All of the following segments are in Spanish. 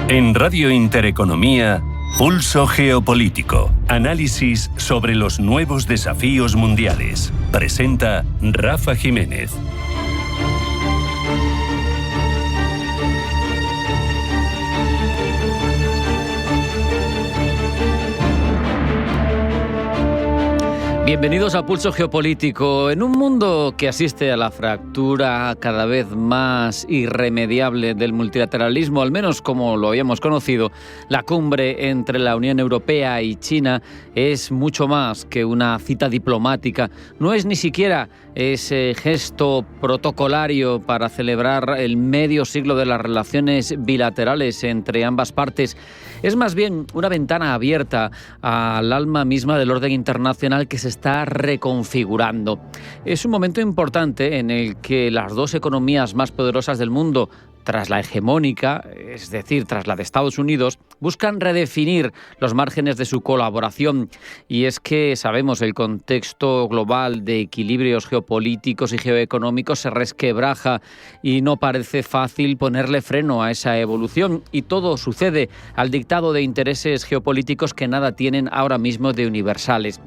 En Radio Intereconomía, Pulso Geopolítico. Análisis sobre los nuevos desafíos mundiales. Presenta Rafa Jiménez. Bienvenidos a Pulso Geopolítico. En un mundo que asiste a la fractura cada vez más irremediable del multilateralismo, al menos como lo habíamos conocido, la cumbre entre la Unión Europea y China es mucho más que una cita diplomática. No es ni siquiera ese gesto protocolario para celebrar el medio siglo de las relaciones bilaterales entre ambas partes. Es más bien una ventana abierta al alma misma del orden internacional que se está reconfigurando. Es un momento importante en el que las dos economías más poderosas del mundo, tras la hegemónica, es decir, tras la de Estados Unidos, buscan redefinir los márgenes de su colaboración. Y es que sabemos el contexto global de equilibrios geopolíticos y geoeconómicos se resquebraja y no parece fácil ponerle freno a esa evolución. Y todo sucede al dictado de intereses geopolíticos que nada tienen ahora mismo de universales.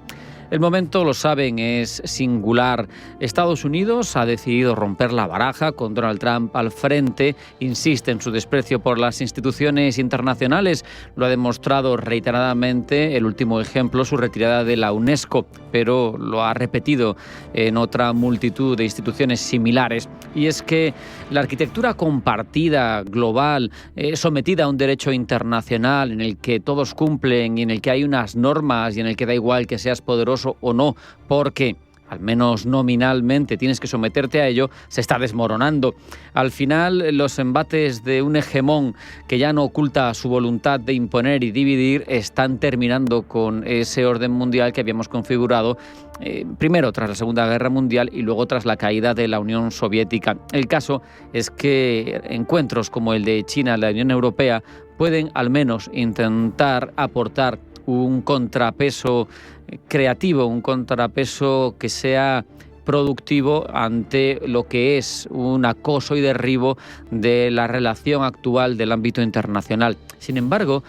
El momento, lo saben, es singular. Estados Unidos ha decidido romper la baraja con Donald Trump al frente, insiste en su desprecio por las instituciones internacionales. Lo ha demostrado reiteradamente, el último ejemplo, su retirada de la UNESCO, pero lo ha repetido en otra multitud de instituciones similares. Y es que la arquitectura compartida, global, sometida a un derecho internacional en el que todos cumplen y en el que hay unas normas y en el que da igual que seas poderoso o no, porque al menos nominalmente tienes que someterte a ello, se está desmoronando. Al final, los embates de un hegemón que ya no oculta su voluntad de imponer y dividir están terminando con ese orden mundial que habíamos configurado primero tras la Segunda Guerra Mundial y luego tras la caída de la Unión Soviética. El caso es que encuentros como el de China y la Unión Europea pueden al menos intentar aportar un contrapeso creativo, un contrapeso que sea productivo ante lo que es un acoso y derribo de la relación actual del ámbito internacional. Sin embargo,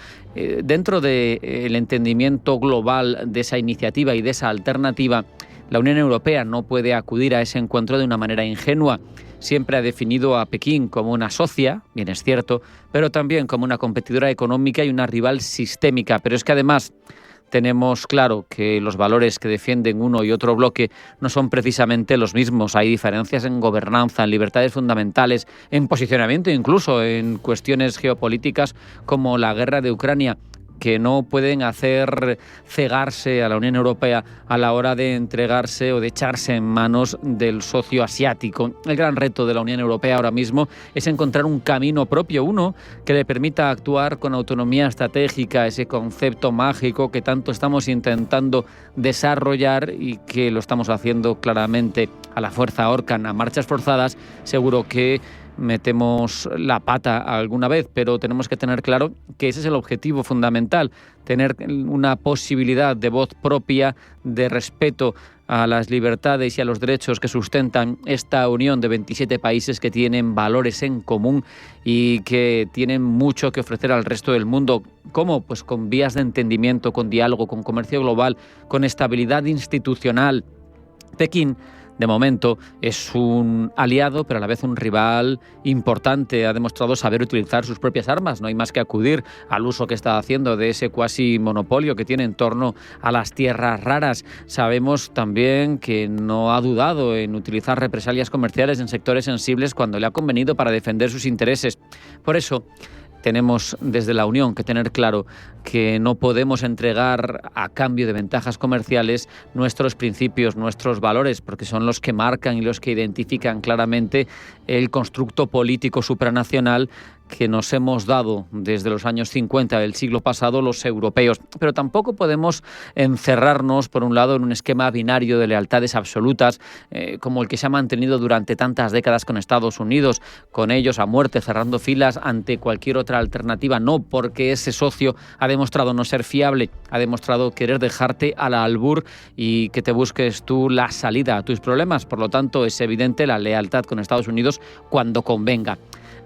dentro del entendimiento global de esa iniciativa y de esa alternativa, la Unión Europea no puede acudir a ese encuentro de una manera ingenua. Siempre ha definido a Pekín como una socia, bien es cierto, pero también como una competidora económica y una rival sistémica. Pero es que además tenemos claro que los valores que defienden uno y otro bloque no son precisamente los mismos. Hay diferencias en gobernanza, en libertades fundamentales, en posicionamiento, incluso en cuestiones geopolíticas como la guerra de Ucrania, que no pueden hacer cegarse a la Unión Europea a la hora de entregarse o de echarse en manos del socio asiático. El gran reto de la Unión Europea ahora mismo es encontrar un camino propio, uno que le permita actuar con autonomía estratégica, ese concepto mágico que tanto estamos intentando desarrollar y que lo estamos haciendo claramente a la fuerza Orcan, a marchas forzadas. Seguro que metemos la pata alguna vez, pero tenemos que tener claro que ese es el objetivo fundamental, tener una posibilidad de voz propia, de respeto a las libertades y a los derechos que sustentan esta unión de 27 países que tienen valores en común y que tienen mucho que ofrecer al resto del mundo. ¿Cómo? Pues con vías de entendimiento, con diálogo, con comercio global, con estabilidad institucional. Pekín, de momento, es un aliado, pero a la vez un rival importante. Ha demostrado saber utilizar sus propias armas. No hay más que acudir al uso que está haciendo de ese cuasi monopolio que tiene en torno a las tierras raras. Sabemos también que no ha dudado en utilizar represalias comerciales en sectores sensibles cuando le ha convenido para defender sus intereses. Por eso, tenemos desde la Unión que tener claro que no podemos entregar a cambio de ventajas comerciales nuestros principios, nuestros valores, porque son los que marcan y los que identifican claramente el constructo político supranacional que nos hemos dado desde los años 50 del siglo pasado los europeos. Pero tampoco podemos encerrarnos, por un lado, en un esquema binario de lealtades absolutas, como el que se ha mantenido durante tantas décadas con Estados Unidos, con ellos a muerte, cerrando filas ante cualquier otra alternativa. No, porque ese socio ha demostrado no ser fiable, ha demostrado querer dejarte al albur y que te busques tú la salida a tus problemas. Por lo tanto, es evidente la lealtad con Estados Unidos cuando convenga.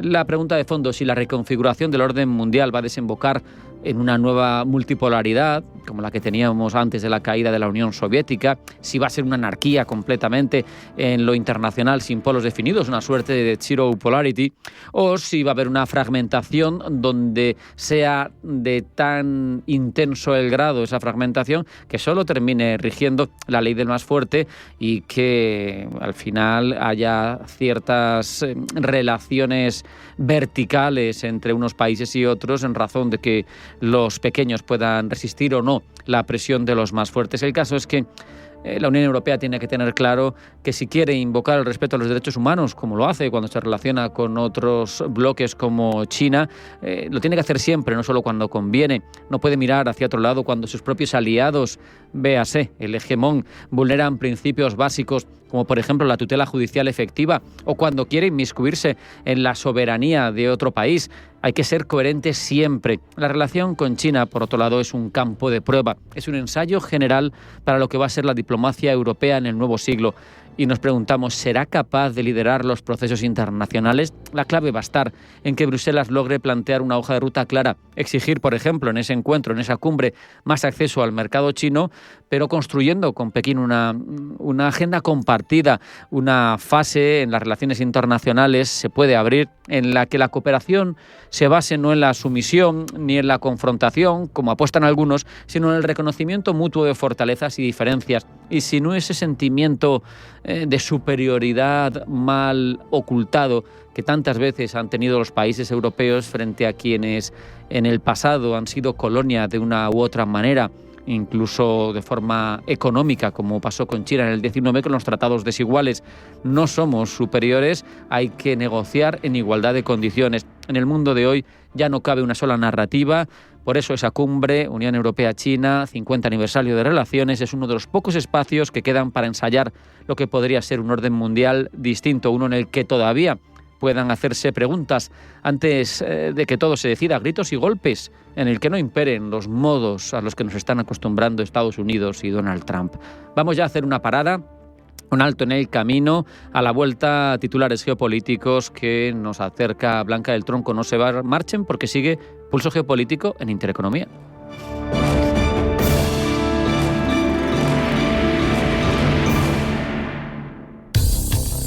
La pregunta de fondo, si la reconfiguración del orden mundial va a desembocar en una nueva multipolaridad, como la que teníamos antes de la caída de la Unión Soviética, si va a ser una anarquía completamente en lo internacional sin polos definidos, una suerte de zero polarity, o si va a haber una fragmentación donde sea de tan intenso el grado, esa fragmentación, que solo termine rigiendo la ley del más fuerte y que al final haya ciertas relaciones verticales entre unos países y otros en razón de que los pequeños puedan resistir o no la presión de los más fuertes. El caso es que la Unión Europea tiene que tener claro que si quiere invocar el respeto a los derechos humanos, como lo hace cuando se relaciona con otros bloques como China, lo tiene que hacer siempre, no solo cuando conviene. No puede mirar hacia otro lado cuando sus propios aliados, véase, el hegemón, vulneran principios básicos como por ejemplo la tutela judicial efectiva, o cuando quiere inmiscuirse en la soberanía de otro país. Hay que ser coherentes siempre. La relación con China, por otro lado, es un campo de prueba. Es un ensayo general para lo que va a ser la diplomacia europea en el nuevo siglo. Y nos preguntamos, ¿será capaz de liderar los procesos internacionales? La clave va a estar en que Bruselas logre plantear una hoja de ruta clara, exigir, por ejemplo, en ese encuentro, en esa cumbre, más acceso al mercado chino, pero construyendo con Pekín una agenda compartida, una fase en las relaciones internacionales se puede abrir en la que la cooperación se base no en la sumisión ni en la confrontación, como apuestan algunos, sino en el reconocimiento mutuo de fortalezas y diferencias. Y si no ese sentimiento de superioridad mal ocultado que tantas veces han tenido los países europeos frente a quienes en el pasado han sido colonia de una u otra manera, incluso de forma económica, como pasó con China en el 19 con los tratados desiguales. No somos superiores, hay que negociar en igualdad de condiciones. En el mundo de hoy ya no cabe una sola narrativa. Por eso esa cumbre, Unión Europea-China, 50 aniversario de relaciones, es uno de los pocos espacios que quedan para ensayar lo que podría ser un orden mundial distinto, uno en el que todavía puedan hacerse preguntas antes de que todo se decida a gritos y golpes, en el que no imperen los modos a los que nos están acostumbrando Estados Unidos y Donald Trump. Vamos ya a hacer una parada, un alto en el camino. A la vuelta, titulares geopolíticos que nos acerca Blanca del Tronco. No se marchen porque sigue Pulso Geopolítico en Intereconomía.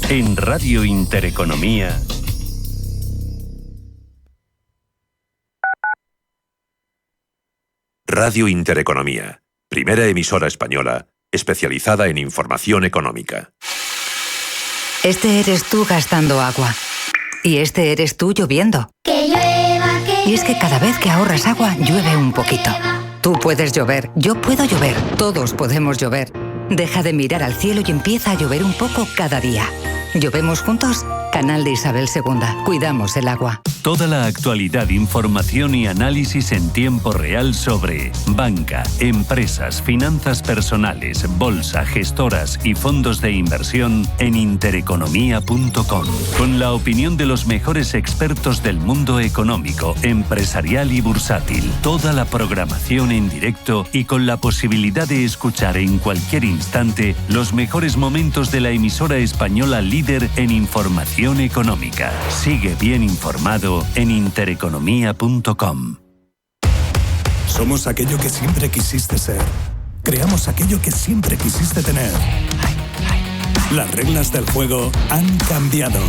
En Radio Intereconomía. Radio Intereconomía, primera emisora española especializada en información económica. Este eres tú gastando agua. Y este eres tú lloviendo. Que llueva, que y es que cada vez que ahorras agua, llueve un poquito. Tú puedes llover, yo puedo llover, todos podemos llover. Deja de mirar al cielo y empieza a llover un poco cada día. ¿Llovemos juntos? Canal de Isabel II. Cuidamos el agua. Toda la actualidad, información y análisis en tiempo real sobre banca, empresas, finanzas personales, bolsa, gestoras y fondos de inversión en intereconomía.com. Con la opinión de los mejores expertos del mundo económico, empresarial y bursátil. Toda la programación en directo y con la posibilidad de escuchar en cualquier instante los mejores momentos de la emisora española líder en información económica. Sigue bien informado en intereconomía.com. Somos aquello que siempre quisiste ser. Creamos aquello que siempre quisiste tener. Las reglas del juego han cambiado.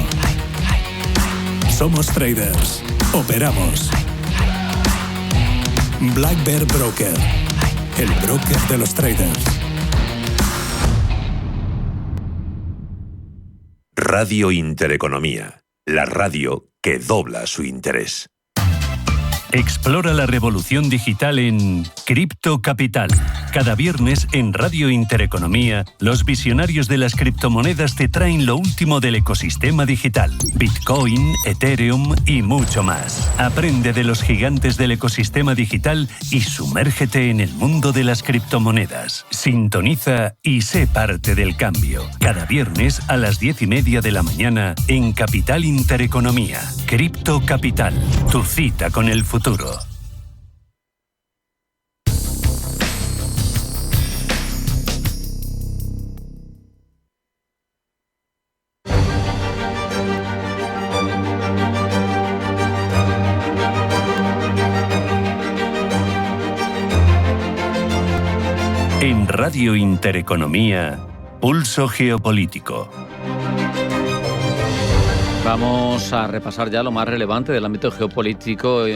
Somos traders. Operamos. Black Bear Broker. El broker de los traders. Radio Intereconomía, la radio que dobla su interés. Explora la revolución digital en Cripto Capital. Cada viernes en Radio Intereconomía, los visionarios de las criptomonedas te traen lo último del ecosistema digital. Bitcoin, Ethereum y mucho más. Aprende de los gigantes del ecosistema digital y sumérgete en el mundo de las criptomonedas. Sintoniza y sé parte del cambio. Cada viernes a las 10:30 de la mañana en Capital Intereconomía. Cripto Capital, tu cita con el futuro. Radio Intereconomía, Pulso Geopolítico. Vamos a repasar ya lo más relevante del ámbito geopolítico.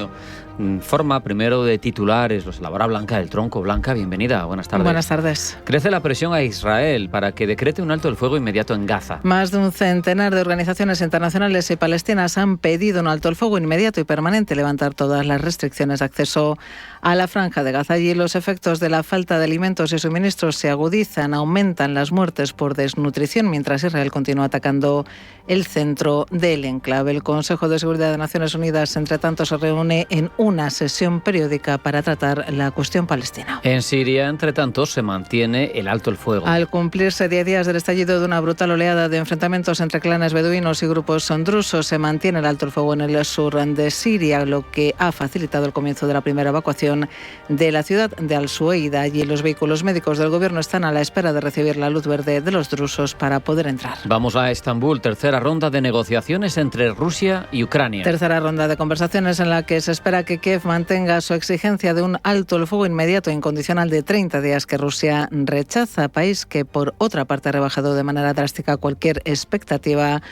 Forma primero de titulares, los elabora Blanca del Tronco. Blanca, bienvenida, buenas tardes. Buenas tardes. Crece la presión a Israel para que decrete un alto el fuego inmediato en Gaza. Más de un centenar de organizaciones internacionales y palestinas han pedido un alto el fuego inmediato y permanente, levantar todas las restricciones de acceso a la franja de Gaza. Allí los efectos de la falta de alimentos y suministros se agudizan, aumentan las muertes por desnutrición, mientras Israel continúa atacando el centro del enclave. El Consejo de Seguridad de Naciones Unidas, entre tanto, se reúne en una sesión periódica para tratar la cuestión palestina. En Siria, entre tanto, se mantiene el alto el fuego. Al cumplirse 10 días del estallido de una brutal oleada de enfrentamientos entre clanes beduinos y grupos drusos, se mantiene el alto el fuego en el sur de Siria, lo que ha facilitado el comienzo de la primera evacuación de la ciudad de Al-Sueida. Allí los vehículos médicos del gobierno están a la espera de recibir la luz verde de los drusos para poder entrar. Vamos a Estambul, tercera ronda de negociaciones entre Rusia y Ucrania. Tercera ronda de conversaciones en la que se espera que Kiev mantenga su exigencia de un alto el fuego inmediato e incondicional de 30 días que Rusia rechaza, país que por otra parte ha rebajado de manera drástica cualquier expectativa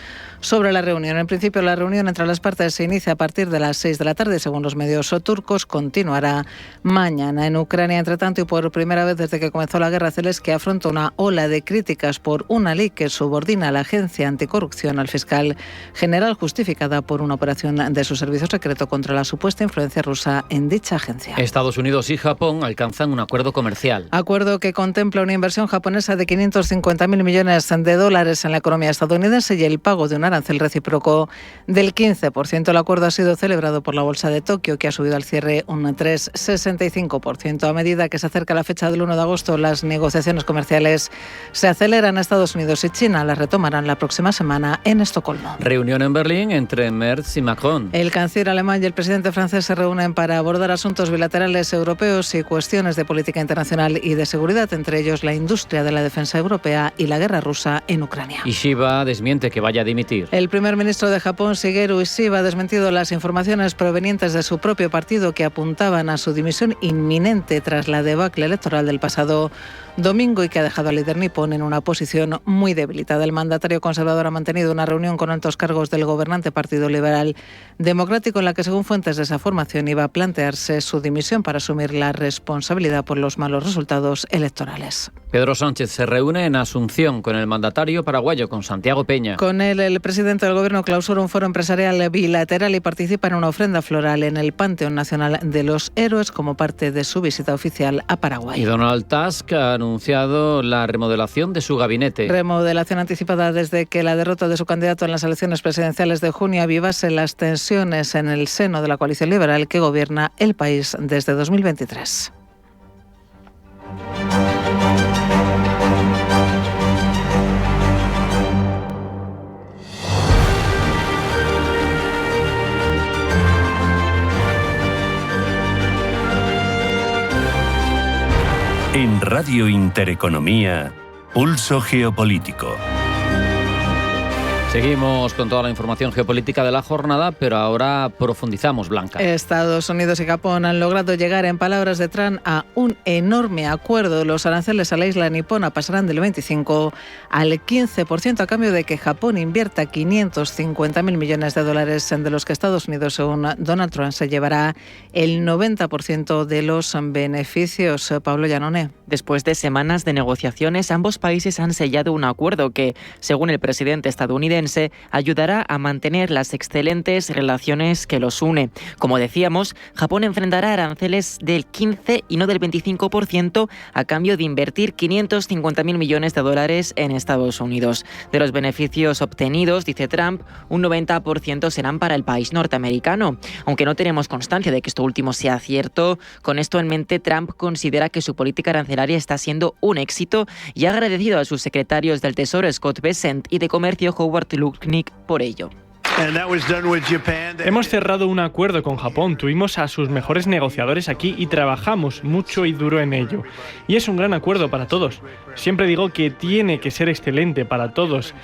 sobre la reunión. En principio, la reunión entre las partes se inicia a partir de las 6 de la tarde, según los medios turcos, continuará mañana. En Ucrania, entre tanto, y por primera vez desde que comenzó la guerra, Zelensky afronta una ola de críticas por una ley que subordina a la agencia anticorrupción al fiscal general, justificada por una operación de su servicio secreto contra la supuesta influencia rusa en dicha agencia. Estados Unidos y Japón alcanzan un acuerdo comercial. Acuerdo que contempla una inversión japonesa de 550.000 millones de dólares en la economía estadounidense y el pago de un arancel recíproco del 15%. El acuerdo ha sido celebrado por la Bolsa de Tokio, que ha subido al cierre un 3,65%. A medida que se acerca la fecha del 1 de agosto, las negociaciones comerciales se aceleran. Estados Unidos y China las retomarán la próxima semana en Estocolmo. Reunión en Berlín entre Merz y Macron. El canciller alemán y el presidente francés se reúnen para abordar asuntos bilaterales europeos y cuestiones de política internacional y de seguridad, entre ellos la industria de la defensa europea y la guerra rusa en Ucrania. Ishiba desmiente que vaya a dimitir. El primer ministro de Japón, Shigeru Ishiba, ha desmentido las informaciones provenientes de su propio partido que apuntaban a su dimisión inminente tras la debacle electoral del pasado domingo y que ha dejado al líder nipón en una posición muy debilitada. El mandatario conservador ha mantenido una reunión con altos cargos del gobernante Partido Liberal Democrático en la que, según fuentes de esa formación, iba a plantearse su dimisión para asumir la responsabilidad por los malos resultados electorales. Pedro Sánchez se reúne en Asunción con el mandatario paraguayo, con Santiago Peña. Con él, el presidente del gobierno clausura un foro empresarial bilateral y participa en una ofrenda floral en el Panteón Nacional de los Héroes como parte de su visita oficial a Paraguay. Y Donald Tusk ha anunciado la remodelación de su gabinete. Remodelación anticipada desde que la derrota de su candidato en las elecciones presidenciales de junio avivase las tensiones en el seno de la coalición liberal que gobierna el país desde 2023. En Radio Intereconomía, Pulso Geopolítico. Seguimos con toda la información geopolítica de la jornada, pero ahora profundizamos, Blanca. Estados Unidos y Japón han logrado llegar, en palabras de Trump, a un enorme acuerdo. Los aranceles a la isla nipona pasarán del 25 al 15% a cambio de que Japón invierta 550.000 millones de dólares, de los que Estados Unidos, según Donald Trump, se llevará el 90% de los beneficios. Pablo Llanone. Después de semanas de negociaciones, ambos países han sellado un acuerdo que, según el presidente estadounidense, ayudará a mantener las excelentes relaciones que los une. Como decíamos, Japón enfrentará aranceles del 15 y no del 25% a cambio de invertir 550.000 millones de dólares en Estados Unidos. De los beneficios obtenidos, dice Trump, un 90% serán para el país norteamericano. Aunque no tenemos constancia de que esto último sea cierto, con esto en mente, Trump considera que su política arancelaria está siendo un éxito y ha agradecido a sus secretarios del Tesoro, Scott Bessent, y de Comercio, Howard Lutnick, por ello. Hemos cerrado un acuerdo con Japón, tuvimos a sus mejores negociadores aquí y trabajamos mucho y duro en ello. Y es un gran acuerdo para todos. Siempre digo que tiene que ser excelente para todos.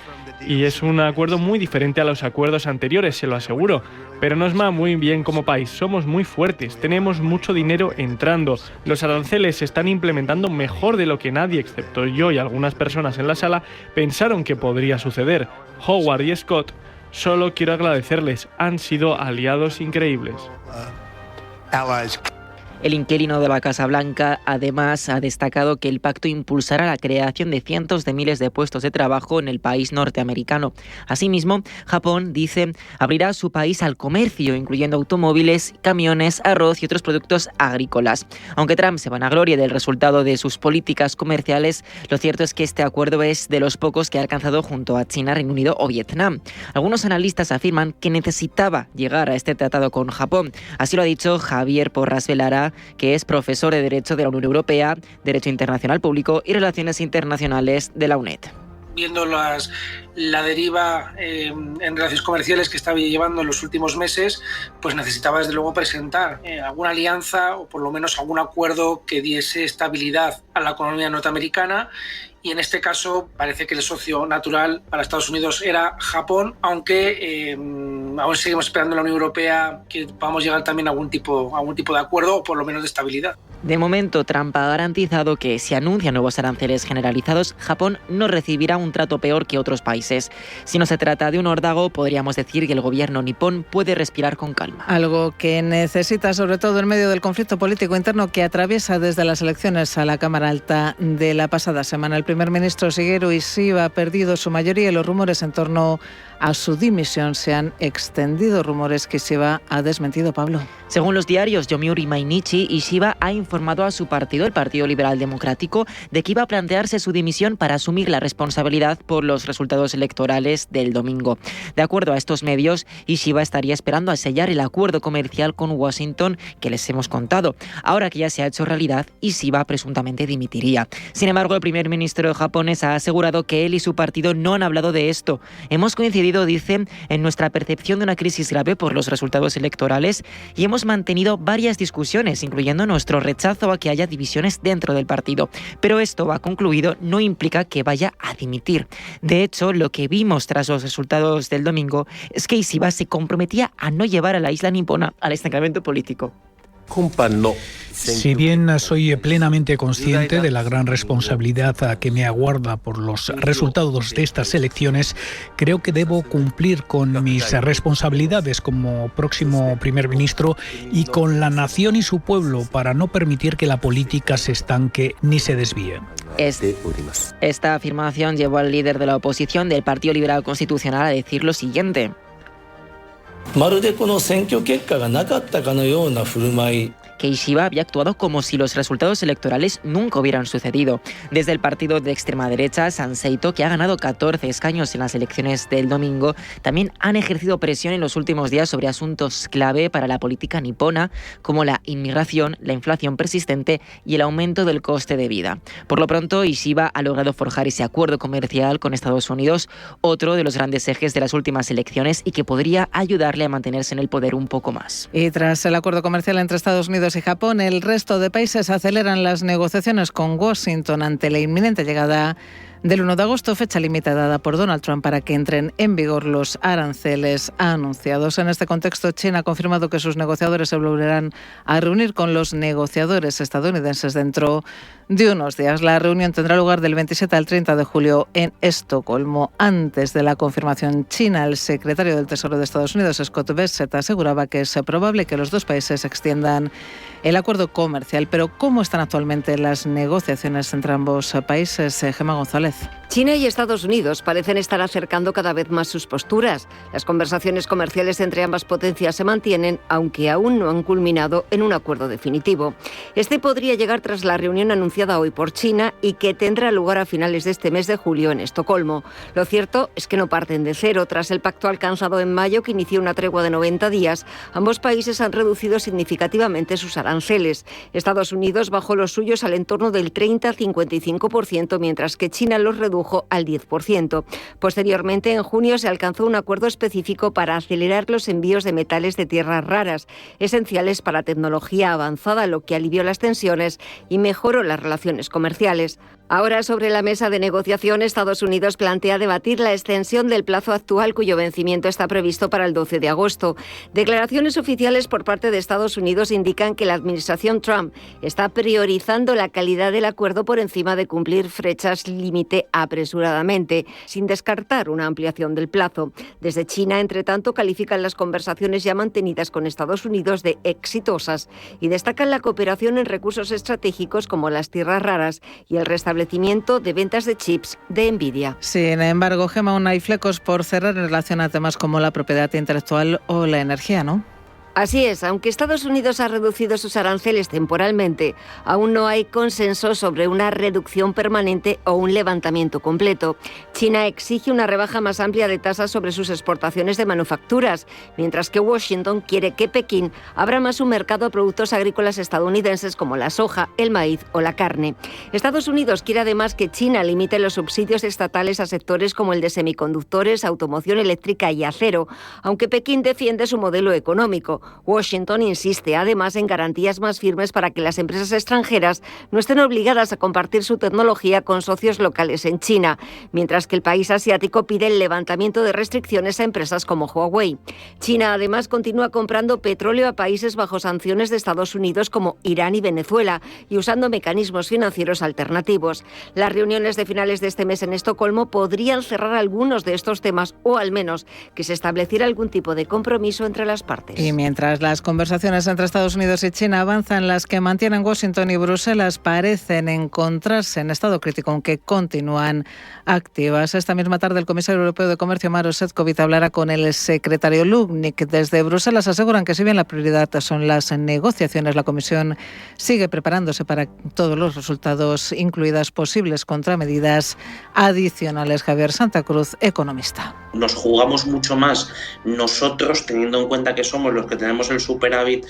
y es un acuerdo muy diferente a los acuerdos anteriores, se lo aseguro. Pero nos va muy bien como país, somos muy fuertes, tenemos mucho dinero entrando, los aranceles se están implementando mejor de lo que nadie, excepto yo y algunas personas en la sala, pensaron que podría suceder. Howard y Scott, solo quiero agradecerles, han sido aliados increíbles. El inquilino de la Casa Blanca además ha destacado que el pacto impulsará la creación de cientos de miles de puestos de trabajo en el país norteamericano. Asimismo, Japón, dice, abrirá su país al comercio, incluyendo automóviles, camiones, arroz y otros productos agrícolas. Aunque Trump se vanagloria del resultado de sus políticas comerciales, lo cierto es que este acuerdo es de los pocos que ha alcanzado junto a China, Reino Unido o Vietnam. Algunos analistas afirman que necesitaba llegar a este tratado con Japón. Así lo ha dicho Javier Porras Velara, que es profesor de Derecho de la Unión Europea, Derecho Internacional Público y Relaciones Internacionales de la UNED. Viendo la deriva en relaciones comerciales que estaba llevando en los últimos meses, pues necesitaba desde luego presentar alguna alianza o por lo menos algún acuerdo que diese estabilidad a la economía norteamericana. Y en este caso parece que el socio natural para Estados Unidos era Japón, aunque aún seguimos esperando en la Unión Europea que podamos llegar también a algún tipo de acuerdo o por lo menos de estabilidad. De momento, Trump ha garantizado que si anuncia nuevos aranceles generalizados, Japón no recibirá un trato peor que otros países. Si no se trata de un órdago, podríamos decir que el gobierno nipón puede respirar con calma. Algo que necesita, sobre todo en medio del conflicto político interno que atraviesa desde las elecciones a la Cámara Alta de la pasada semana. El primer ministro Shigeru Ishiba ha perdido su mayoría y los rumores en torno a su dimisión se han extendido, rumores que Ishiba ha desmentido. Pablo. Según los diarios Yomiuri Mainichi, Ishiba ha informado a su partido, el Partido Liberal Democrático, de que iba a plantearse su dimisión para asumir la responsabilidad por los resultados electorales del domingo. De acuerdo a estos medios, Ishiba estaría esperando a sellar el acuerdo comercial con Washington que les hemos contado. Ahora que ya se ha hecho realidad, Ishiba presuntamente dimitiría. Sin embargo, el primer ministro japonés ha asegurado que él y su partido no han hablado de esto. Hemos coincidido, dice, en nuestra percepción de una crisis grave por los resultados electorales y hemos mantenido varias discusiones, incluyendo nuestro rechazo a que haya divisiones dentro del partido. Pero esto, ha concluido, no implica que vaya a dimitir. De hecho, lo que vimos tras los resultados del domingo es que Ishiba se comprometía a no llevar a la isla nipona al estancamiento político. Si bien soy plenamente consciente de la gran responsabilidad que me aguarda por los resultados de estas elecciones, creo que debo cumplir con mis responsabilidades como próximo primer ministro y con la nación y su pueblo para no permitir que la política se estanque ni se desvíe. Esta afirmación llevó al líder de la oposición del Partido Liberal Constitucional a decir lo siguiente. Que Ishiba había actuado como si los resultados electorales nunca hubieran sucedido. Desde el partido de extrema derecha, Sanseito, que ha ganado 14 escaños en las elecciones del domingo, también han ejercido presión en los últimos días sobre asuntos clave para la política nipona, como la inmigración, la inflación persistente y el aumento del coste de vida. Por lo pronto, Ishiba ha logrado forjar ese acuerdo comercial con Estados Unidos, otro de los grandes ejes de las últimas elecciones y que podría ayudarle a mantenerse en el poder un poco más. Y tras el acuerdo comercial entre Estados Unidos y Japón, el resto de países aceleran las negociaciones con Washington ante la inminente llegada del 1 de agosto, fecha límite dada por Donald Trump para que entren en vigor los aranceles anunciados. En este contexto, China ha confirmado que sus negociadores se volverán a reunir con los negociadores estadounidenses dentro de unos días. La reunión tendrá lugar del 27 al 30 de julio en Estocolmo. Antes de la confirmación china, el secretario del Tesoro de Estados Unidos, Scott Bessent, aseguraba que es probable que los dos países extiendan el acuerdo comercial. Pero ¿cómo están actualmente las negociaciones entre ambos países? Gemma González. China y Estados Unidos parecen estar acercando cada vez más sus posturas. Las conversaciones comerciales entre ambas potencias se mantienen, aunque aún no han culminado en un acuerdo definitivo. Este podría llegar tras la reunión anunciada hoy por China y que tendrá lugar a finales de este mes de julio en Estocolmo. Lo cierto es que no parten de cero. Tras el pacto alcanzado en mayo, que inició una tregua de 90 días, ambos países han reducido significativamente sus aranceles. Estados Unidos bajó los suyos al entorno del 30-55%, mientras que China los redujo al 10%. Posteriormente, en junio, se alcanzó un acuerdo específico para acelerar los envíos de metales de tierras raras, esenciales para tecnología avanzada, lo que alivió las tensiones y mejoró las relaciones comerciales. Ahora, sobre la mesa de negociación, Estados Unidos plantea debatir la extensión del plazo actual, cuyo vencimiento está previsto para el 12 de agosto. Declaraciones oficiales por parte de Estados Unidos indican que la administración Trump está priorizando la calidad del acuerdo por encima de cumplir fechas límite apresuradamente, sin descartar una ampliación del plazo. Desde China, entre tanto, califican las conversaciones ya mantenidas con Estados Unidos de exitosas y destacan la cooperación en recursos estratégicos como las tierras raras y el restablecimiento de ventas de chips de Nvidia. Sin embargo, Gemma, aún hay flecos por cerrar en relación a temas como la propiedad intelectual o la energía, ¿no? Así es, aunque Estados Unidos ha reducido sus aranceles temporalmente, aún no hay consenso sobre una reducción permanente o un levantamiento completo. China exige una rebaja más amplia de tasas sobre sus exportaciones de manufacturas, mientras que Washington quiere que Pekín abra más su mercado a productos agrícolas estadounidenses como la soja, el maíz o la carne. Estados Unidos quiere además que China limite los subsidios estatales a sectores como el de semiconductores, automoción eléctrica y acero, aunque Pekín defiende su modelo económico. Washington insiste además en garantías más firmes para que las empresas extranjeras no estén obligadas a compartir su tecnología con socios locales en China, mientras que el país asiático pide el levantamiento de restricciones a empresas como Huawei. China además continúa comprando petróleo a países bajo sanciones de Estados Unidos como Irán y Venezuela y usando mecanismos financieros alternativos. Las reuniones de finales de este mes en Estocolmo podrían cerrar algunos de estos temas o al menos que se estableciera algún tipo de compromiso entre las partes. Y mientras las conversaciones entre Estados Unidos y China avanzan, las que mantienen Washington y Bruselas parecen encontrarse en estado crítico, aunque continúan activas. Esta misma tarde el comisario europeo de Comercio, Maroš Šefčovič, hablará con el secretario Lubnik. Desde Bruselas aseguran que si bien la prioridad son las negociaciones, la Comisión sigue preparándose para todos los resultados, incluidas posibles contramedidas adicionales. Javier Santa Cruz, economista. Nos jugamos mucho más nosotros, teniendo en cuenta que somos los que tenemos el superávit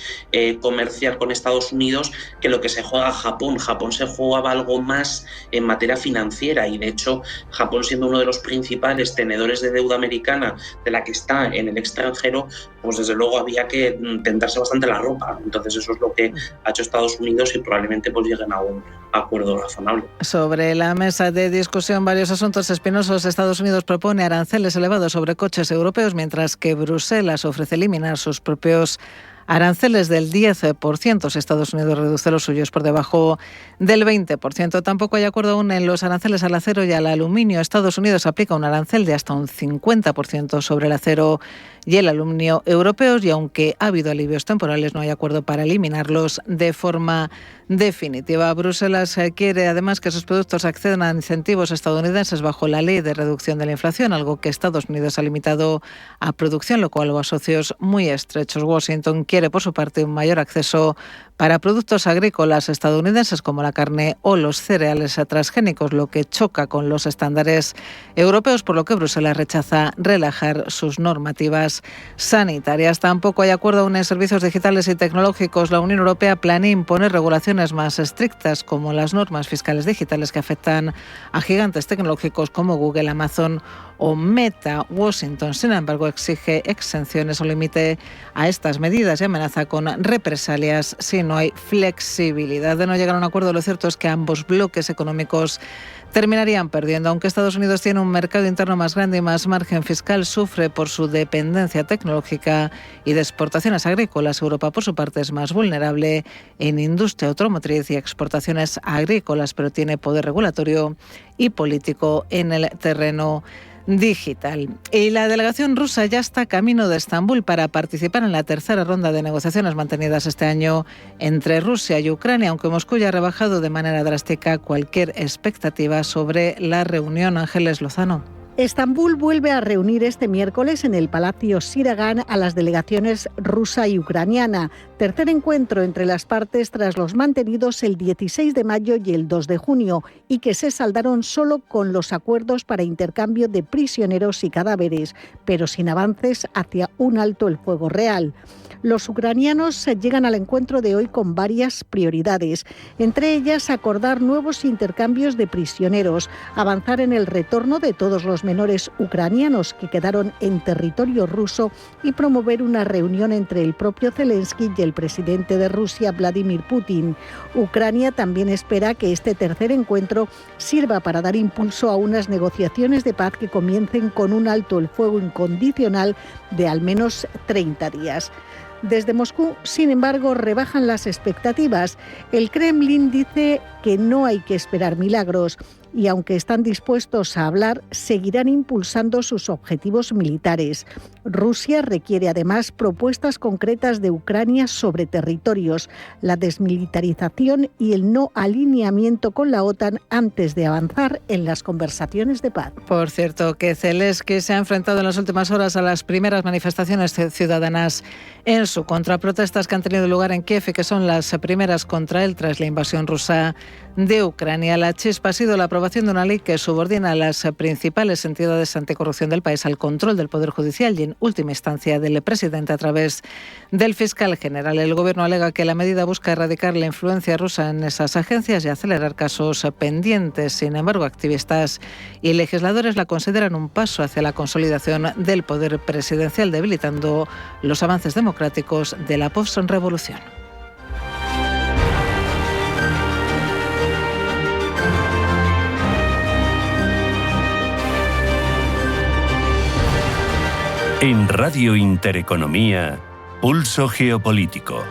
comercial con Estados Unidos, que lo que se juega Japón. Japón se jugaba algo más en materia financiera y de hecho Japón, siendo uno de los principales tenedores de deuda americana de la que está en el extranjero, pues desde luego había que tentarse bastante la ropa. Entonces eso es lo que ha hecho Estados Unidos y probablemente pues lleguen a un acuerdo razonable. Sobre la mesa de discusión varios asuntos espinosos. Estados Unidos propone aranceles elevados sobre coches europeos, mientras que Bruselas ofrece eliminar sus propios aranceles del 10%. Si Estados Unidos reduce los suyos por debajo del 20%. Tampoco hay acuerdo aún en los aranceles al acero y al aluminio. Estados Unidos aplica un arancel de hasta un 50% sobre el acero y el aluminio europeos, y aunque ha habido alivios temporales, no hay acuerdo para eliminarlos de forma definitiva. Bruselas quiere además que sus productos accedan a incentivos estadounidenses bajo la ley de reducción de la inflación, algo que Estados Unidos ha limitado a producción local o a socios muy estrechos. Washington quiere, por su parte, un mayor acceso para productos agrícolas estadounidenses como la carne o los cereales transgénicos, lo que choca con los estándares europeos, por lo que Bruselas rechaza relajar sus normativas sanitarias. Tampoco hay acuerdo aún en servicios digitales y tecnológicos. La Unión Europea planea imponer regulaciones más estrictas, como las normas fiscales digitales que afectan a gigantes tecnológicos como Google, Amazon o Meta. Washington, sin embargo, exige exenciones o límite a estas medidas y amenaza con represalias si no hay flexibilidad. De no llegar a un acuerdo, lo cierto es que ambos bloques económicos terminarían perdiendo. Aunque Estados Unidos tiene un mercado interno más grande y más margen fiscal, sufre por su dependencia tecnológica y de exportaciones agrícolas. Europa, por su parte, es más vulnerable en industria automotriz y exportaciones agrícolas, pero tiene poder regulatorio y político en el terreno digital. Y la delegación rusa ya está camino de Estambul para participar en la tercera ronda de negociaciones mantenidas este año entre Rusia y Ucrania, aunque Moscú ya ha rebajado de manera drástica cualquier expectativa sobre la reunión. Ángeles Lozano. Estambul vuelve a reunir este miércoles en el Palacio Siragán a las delegaciones rusa y ucraniana. Tercer encuentro entre las partes tras los mantenidos el 16 de mayo y el 2 de junio y que se saldaron solo con los acuerdos para intercambio de prisioneros y cadáveres, pero sin avances hacia un alto el fuego real. Los ucranianos llegan al encuentro de hoy con varias prioridades, entre ellas acordar nuevos intercambios de prisioneros, avanzar en el retorno de todos los menores ucranianos que quedaron en territorio ruso y promover una reunión entre el propio Zelensky y el presidente de Rusia, Vladimir Putin. Ucrania también espera que este tercer encuentro sirva para dar impulso a unas negociaciones de paz que comiencen con un alto el fuego incondicional de al menos 30 días. Desde Moscú, sin embargo, rebajan las expectativas. El Kremlin dice que no hay que esperar milagros y, aunque están dispuestos a hablar, seguirán impulsando sus objetivos militares. Rusia requiere además propuestas concretas de Ucrania sobre territorios, la desmilitarización y el no alineamiento con la OTAN antes de avanzar en las conversaciones de paz. Por cierto, que Zelensky se ha enfrentado en las últimas horas a las primeras manifestaciones ciudadanas en su contra, protestas que han tenido lugar en Kiev y que son las primeras contra él tras la invasión rusa de Ucrania. La chispa ha sido la aprobación de una ley que subordina a las principales entidades anticorrupción del país al control del Poder Judicial y, en última instancia, del presidente a través del fiscal general. El Gobierno alega que la medida busca erradicar la influencia rusa en esas agencias y acelerar casos pendientes. Sin embargo, activistas y legisladores la consideran un paso hacia la consolidación del poder presidencial, debilitando los avances democráticos de la post-revolución. En Radio Intereconomía, Pulso Geopolítico.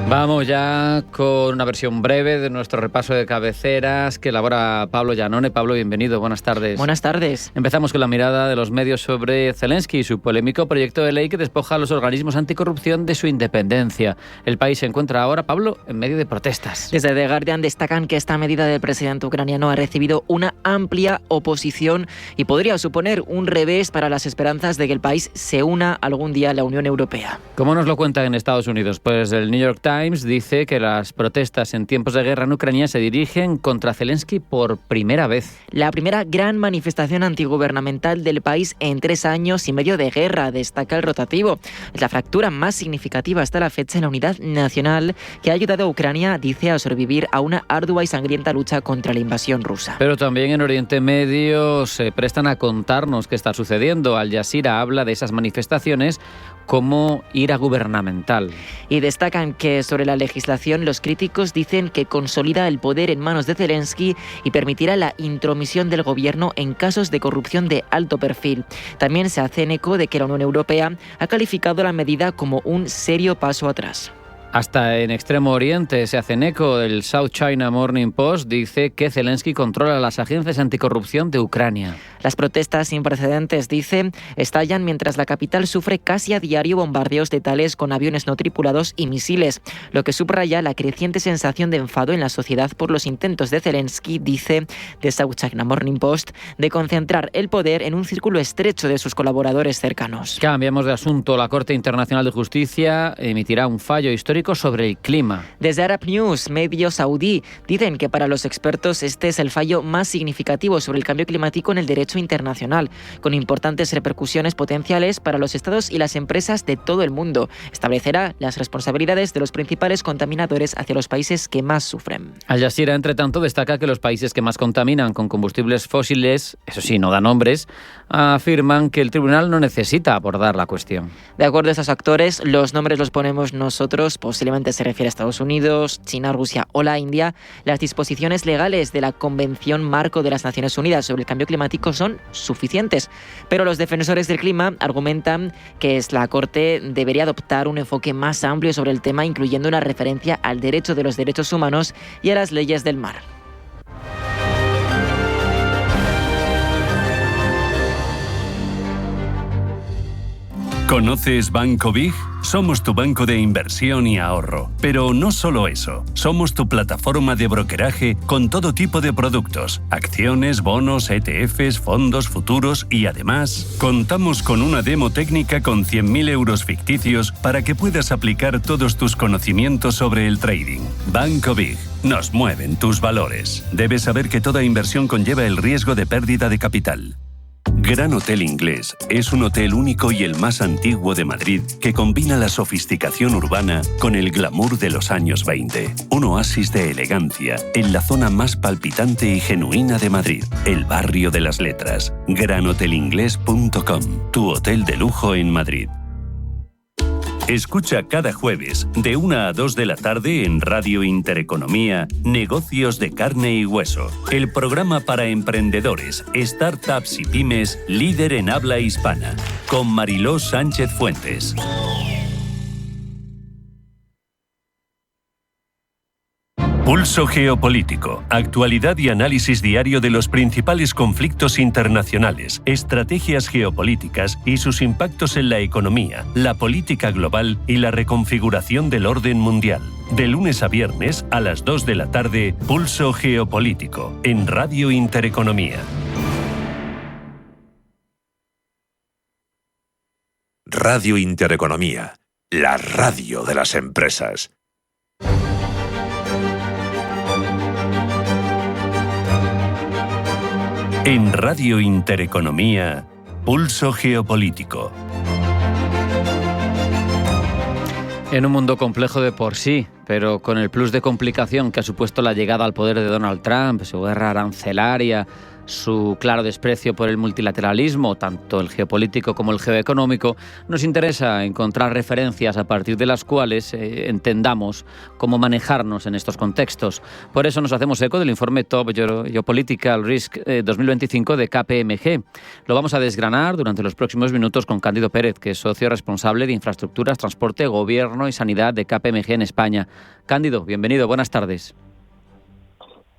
Vamos ya con una versión breve de nuestro repaso de cabeceras que elabora Pablo Llanone. Pablo, bienvenido, buenas tardes. Buenas tardes. Empezamos con la mirada de los medios sobre Zelensky y su polémico proyecto de ley que despoja a los organismos anticorrupción de su independencia. El país se encuentra ahora, Pablo, en medio de protestas. Desde The Guardian destacan que esta medida del presidente ucraniano ha recibido una amplia oposición y podría suponer un revés para las esperanzas de que el país se una algún día a la Unión Europea. ¿Cómo nos lo cuentan en Estados Unidos? Pues el New York Times dice que las protestas en tiempos de guerra en Ucrania se dirigen contra Zelensky por primera vez. La primera gran manifestación antigubernamental del país en 3 años y medio de guerra, destaca el rotativo. Es la fractura más significativa hasta la fecha en la unidad nacional que ha ayudado a Ucrania, dice, a sobrevivir a una ardua y sangrienta lucha contra la invasión rusa. Pero también en Oriente Medio se prestan a contarnos qué está sucediendo. Al Jazeera habla de esas manifestaciones como ira gubernamental. Y destacan que sobre la legislación los críticos dicen que consolida el poder en manos de Zelensky y permitirá la intromisión del gobierno en casos de corrupción de alto perfil. También se hacen eco de que la Unión Europea ha calificado la medida como un serio paso atrás. Hasta en Extremo Oriente se hacen eco. El South China Morning Post dice que Zelensky controla las agencias anticorrupción de Ucrania. Las protestas sin precedentes, dice, estallan mientras la capital sufre casi a diario bombardeos letales con aviones no tripulados y misiles, lo que subraya la creciente sensación de enfado en la sociedad por los intentos de Zelensky, dice The South China Morning Post, de concentrar el poder en un círculo estrecho de sus colaboradores cercanos. Cambiamos de asunto. La Corte Internacional de Justicia emitirá un fallo histórico sobre el clima. Desde Arab News, medio saudí, dicen que para los expertos este es el fallo más significativo sobre el cambio climático en el derecho internacional, con importantes repercusiones potenciales para los estados y las empresas de todo el mundo. Establecerá las responsabilidades de los principales contaminadores hacia los países que más sufren. Al Jazeera, entre tanto, destaca que los países que más contaminan con combustibles fósiles, eso sí, no da nombres, afirman que el tribunal no necesita abordar la cuestión. De acuerdo a estos actores, los nombres los ponemos nosotros, posiblemente se refiere a Estados Unidos, China, Rusia o la India. Las disposiciones legales de la Convención Marco de las Naciones Unidas sobre el Cambio Climático son suficientes, pero los defensores del clima argumentan que la Corte debería adoptar un enfoque más amplio sobre el tema, incluyendo una referencia al derecho de los derechos humanos y a las leyes del mar. ¿Conoces Banco Big? Somos tu banco de inversión y ahorro. Pero no solo eso. Somos tu plataforma de brokeraje con todo tipo de productos. Acciones, bonos, ETFs, fondos, futuros y además contamos con una demo técnica con 100.000 euros ficticios para que puedas aplicar todos tus conocimientos sobre el trading. Banco Big. Nos mueven tus valores. Debes saber que toda inversión conlleva el riesgo de pérdida de capital. Gran Hotel Inglés es un hotel único y el más antiguo de Madrid que combina la sofisticación urbana con el glamour de los años 20. Un oasis de elegancia en la zona más palpitante y genuina de Madrid, el barrio de las letras. GranHotelInglés.com, tu hotel de lujo en Madrid. Escucha cada jueves de 1 a 2 de la tarde en Radio Intereconomía Negocios de Carne y Hueso, el programa para emprendedores, startups y pymes líder en habla hispana, con Mariló Sánchez Fuentes. Pulso Geopolítico, actualidad y análisis diario de los principales conflictos internacionales, estrategias geopolíticas y sus impactos en la economía, la política global y la reconfiguración del orden mundial. De lunes a viernes a las 2 de la tarde, Pulso Geopolítico, en Radio Intereconomía. Radio Intereconomía, la radio de las empresas. En Radio Intereconomía, Pulso Geopolítico. En un mundo complejo de por sí, pero con el plus de complicación que ha supuesto la llegada al poder de Donald Trump, su guerra arancelaria, su claro desprecio por el multilateralismo, tanto el geopolítico como el geoeconómico, nos interesa encontrar referencias a partir de las cuales entendamos cómo manejarnos en estos contextos. Por eso nos hacemos eco del informe Top Geopolitical Risk 2025 de KPMG. Lo vamos a desgranar durante los próximos minutos con Cándido Pérez, que es socio responsable de infraestructuras, transporte, gobierno y sanidad de KPMG en España. Cándido, bienvenido, buenas tardes.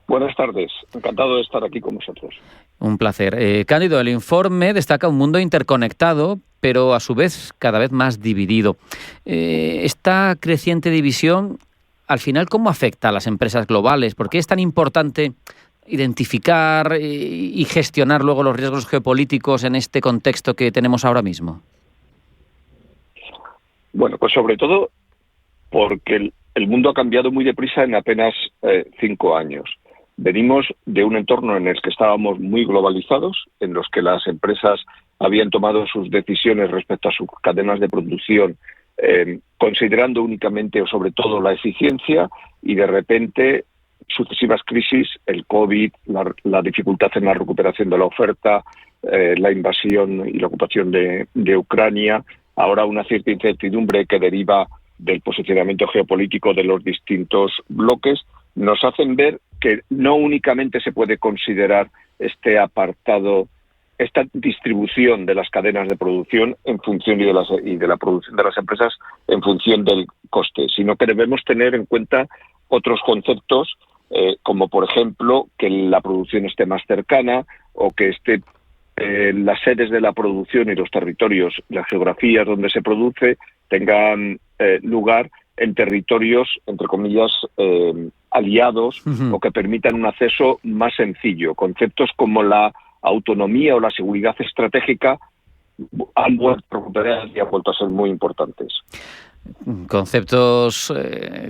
Buenas tardes, encantado de estar aquí con vosotros. Un placer. Cándido, el informe destaca un mundo interconectado, pero a su vez cada vez más dividido. Esta creciente división, al final, ¿cómo afecta a las empresas globales? ¿Por qué es tan importante identificar y gestionar luego los riesgos geopolíticos en este contexto que tenemos ahora mismo? Bueno, pues sobre todo porque el mundo ha cambiado muy deprisa en apenas 5 años. Venimos de un entorno en el que estábamos muy globalizados, en los que las empresas habían tomado sus decisiones respecto a sus cadenas de producción, considerando únicamente o sobre todo la eficiencia, y de repente sucesivas crisis, el COVID, la dificultad en la recuperación de la oferta, la invasión y la ocupación de Ucrania, ahora una cierta incertidumbre que deriva del posicionamiento geopolítico de los distintos bloques, nos hacen ver que no únicamente se puede considerar este apartado, esta distribución de las cadenas de producción en función y de la producción de las empresas en función del coste, sino que debemos tener en cuenta otros conceptos, como por ejemplo que la producción esté más cercana o que las sedes de la producción y los territorios, las geografías donde se produce, tengan lugar en territorios, entre comillas, aliados, o que permitan un acceso más sencillo. Conceptos como la autonomía o la seguridad estratégica han vuelto a recuperar y han vuelto a ser muy importantes. Conceptos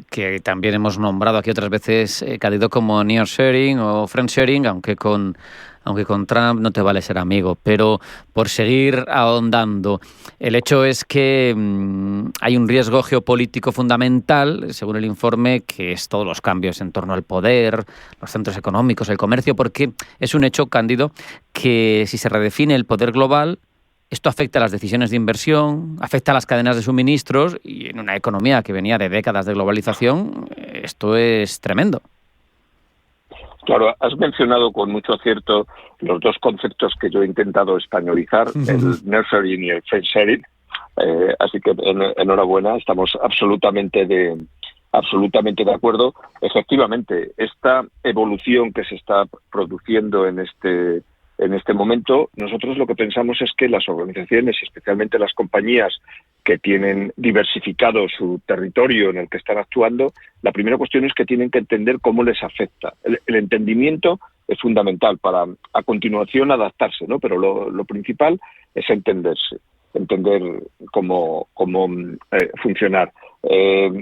que también hemos nombrado aquí otras veces, Cándido, como nearshoring o friendshoring, aunque con Trump no te vale ser amigo. Pero por seguir ahondando, el hecho es que hay un riesgo geopolítico fundamental, según el informe, que es todos los cambios en torno al poder, los centros económicos, el comercio, porque es un hecho, Cándido, que si se redefine el poder global, esto afecta a las decisiones de inversión, afecta a las cadenas de suministros, y en una economía que venía de décadas de globalización, esto es tremendo. Claro, has mencionado con mucho acierto los dos conceptos que yo he intentado españolizar, el nearshoring y el friendshoring, así que enhorabuena, estamos absolutamente de acuerdo. Efectivamente, esta evolución que se está produciendo en este momento, nosotros lo que pensamos es que las organizaciones, especialmente las compañías que tienen diversificado su territorio en el que están actuando, la primera cuestión es que tienen que entender cómo les afecta. El entendimiento es fundamental para, a continuación, adaptarse, ¿no? Pero lo principal es entenderse, entender cómo funcionar.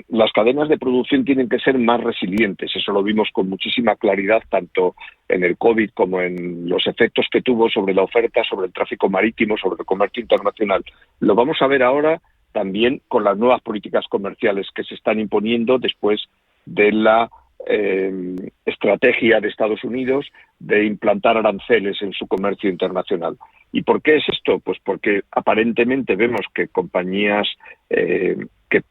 Las cadenas de producción tienen que ser más resilientes, eso lo vimos con muchísima claridad tanto en el COVID como en los efectos que tuvo sobre la oferta, sobre el tráfico marítimo, sobre el comercio internacional. Lo vamos a ver ahora también con las nuevas políticas comerciales que se están imponiendo después de la estrategia de Estados Unidos de implantar aranceles en su comercio internacional. ¿Y por qué es esto? Pues porque aparentemente vemos que compañías, que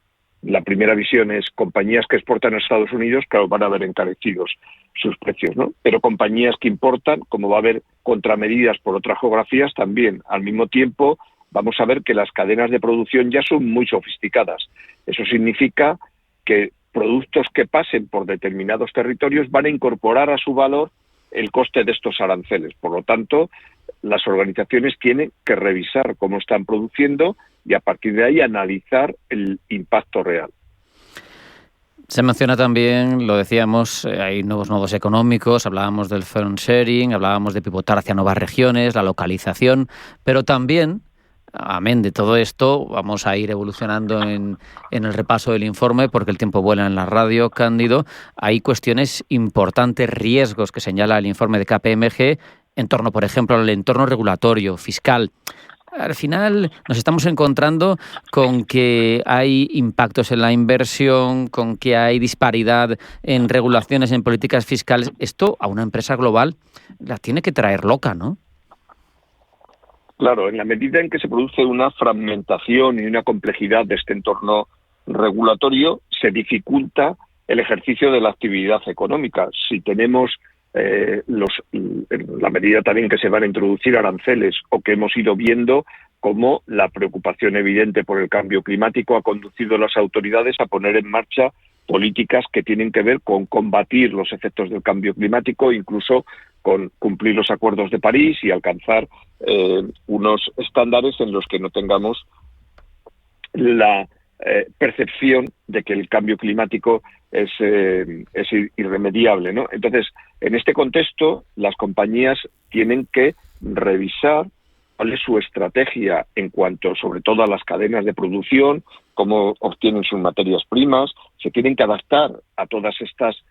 la primera visión es compañías que exportan a Estados Unidos, claro, van a ver encarecidos sus precios, ¿no? Pero compañías que importan, como va a haber contramedidas por otras geografías, también. Al mismo tiempo, vamos a ver que las cadenas de producción ya son muy sofisticadas. Eso significa que productos que pasen por determinados territorios van a incorporar a su valor el coste de estos aranceles. Por lo tanto, las organizaciones tienen que revisar cómo están produciendo y a partir de ahí analizar el impacto real. Se menciona también, lo decíamos, hay nuevos nodos económicos, hablábamos del firm sharing, hablábamos de pivotar hacia nuevas regiones, la localización, pero también, amén de todo esto, vamos a ir evolucionando en el repaso del informe, porque el tiempo vuela en la radio, Cándido. Hay cuestiones importantes, riesgos que señala el informe de KPMG en torno, por ejemplo, al entorno regulatorio, fiscal. Al final nos estamos encontrando con que hay impactos en la inversión, con que hay disparidad en regulaciones, en políticas fiscales. Esto a una empresa global la tiene que traer loca, ¿no? Claro, en la medida en que se produce una fragmentación y una complejidad de este entorno regulatorio, se dificulta el ejercicio de la actividad económica. Si tenemos en la medida también que se van a introducir aranceles o que hemos ido viendo cómo la preocupación evidente por el cambio climático ha conducido a las autoridades a poner en marcha políticas que tienen que ver con combatir los efectos del cambio climático, incluso con cumplir los acuerdos de París y alcanzar unos estándares en los que no tengamos la percepción de que el cambio climático es irremediable, ¿no? Entonces, en este contexto, las compañías tienen que revisar cuál es su estrategia en cuanto, sobre todo, a las cadenas de producción, cómo obtienen sus materias primas, se tienen que adaptar a todas estas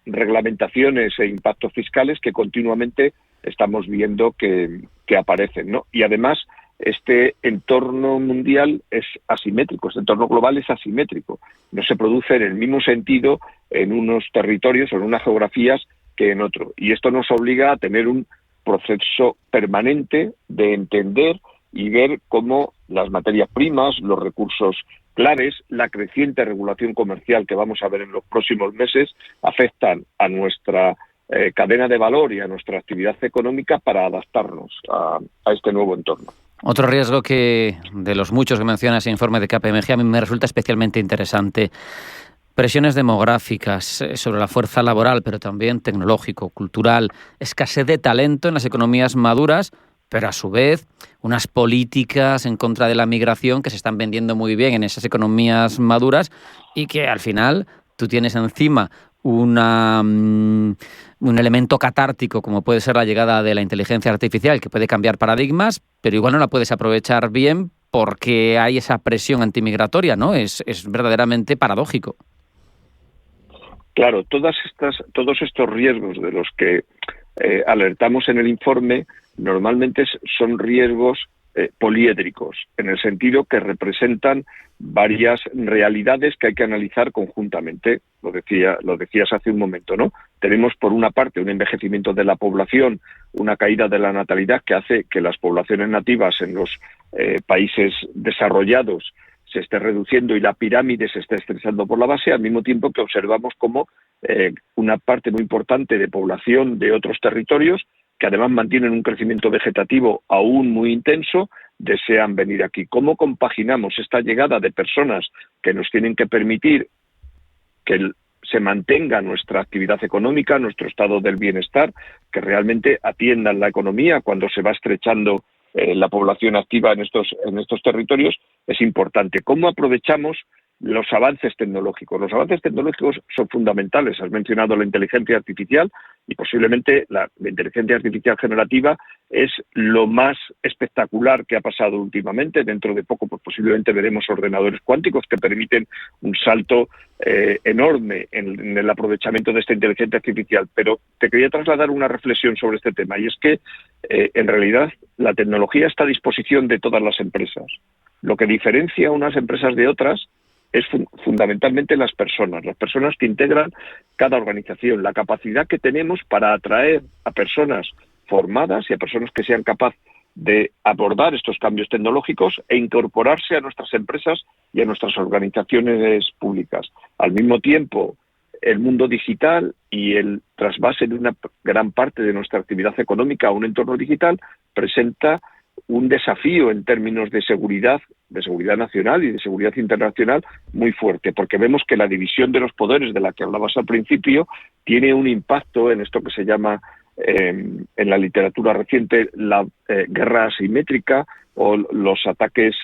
reglamentaciones e impactos fiscales que continuamente estamos viendo que aparecen, ¿no? Y además, este entorno mundial es asimétrico, este entorno global es asimétrico. No se produce en el mismo sentido en unos territorios o en unas geografías que en otro. Y esto nos obliga a tener un proceso permanente de entender y ver cómo las materias primas, los recursos claves, la creciente regulación comercial que vamos a ver en los próximos meses afectan a nuestra cadena de valor y a nuestra actividad económica para adaptarnos a este nuevo entorno. Otro riesgo que, de los muchos que menciona ese informe de KPMG, a mí me resulta especialmente interesante. Presiones demográficas sobre la fuerza laboral, pero también tecnológico, cultural, escasez de talento en las economías maduras, pero a su vez unas políticas en contra de la migración que se están vendiendo muy bien en esas economías maduras y que al final tú tienes encima un elemento catártico como puede ser la llegada de la inteligencia artificial que puede cambiar paradigmas, pero igual no la puedes aprovechar bien porque hay esa presión antimigratoria, ¿no? Es verdaderamente paradójico. Claro, todos estos riesgos de los que alertamos en el informe normalmente son riesgos poliédricos, en el sentido que representan varias realidades que hay que analizar conjuntamente. Lo decías hace un momento, ¿no? Tenemos por una parte un envejecimiento de la población, una caída de la natalidad que hace que las poblaciones nativas en los países desarrollados se esté reduciendo y la pirámide se esté estrechando por la base, al mismo tiempo que observamos como una parte muy importante de población de otros territorios que además mantienen un crecimiento vegetativo aún muy intenso, desean venir aquí. ¿Cómo compaginamos esta llegada de personas que nos tienen que permitir que se mantenga nuestra actividad económica, nuestro estado del bienestar, que realmente atiendan la economía cuando se va estrechando la población activa en estos territorios, es importante. ¿Cómo aprovechamos los avances tecnológicos? Los avances tecnológicos son fundamentales. Has mencionado la inteligencia artificial y posiblemente la inteligencia artificial generativa es lo más espectacular que ha pasado últimamente. Dentro de poco pues posiblemente veremos ordenadores cuánticos que permiten un salto enorme en el aprovechamiento de esta inteligencia artificial. Pero te quería trasladar una reflexión sobre este tema, y es que en realidad la tecnología está a disposición de todas las empresas. Lo que diferencia unas empresas de otras es fundamentalmente las personas que integran cada organización, la capacidad que tenemos para atraer a personas formadas y a personas que sean capaces de abordar estos cambios tecnológicos e incorporarse a nuestras empresas y a nuestras organizaciones públicas. Al mismo tiempo, el mundo digital y el trasvase de una gran parte de nuestra actividad económica a un entorno digital presenta un desafío en términos de seguridad nacional y de seguridad internacional muy fuerte, porque vemos que la división de los poderes de la que hablabas al principio tiene un impacto en esto que se llama en la literatura reciente la guerra asimétrica o los ataques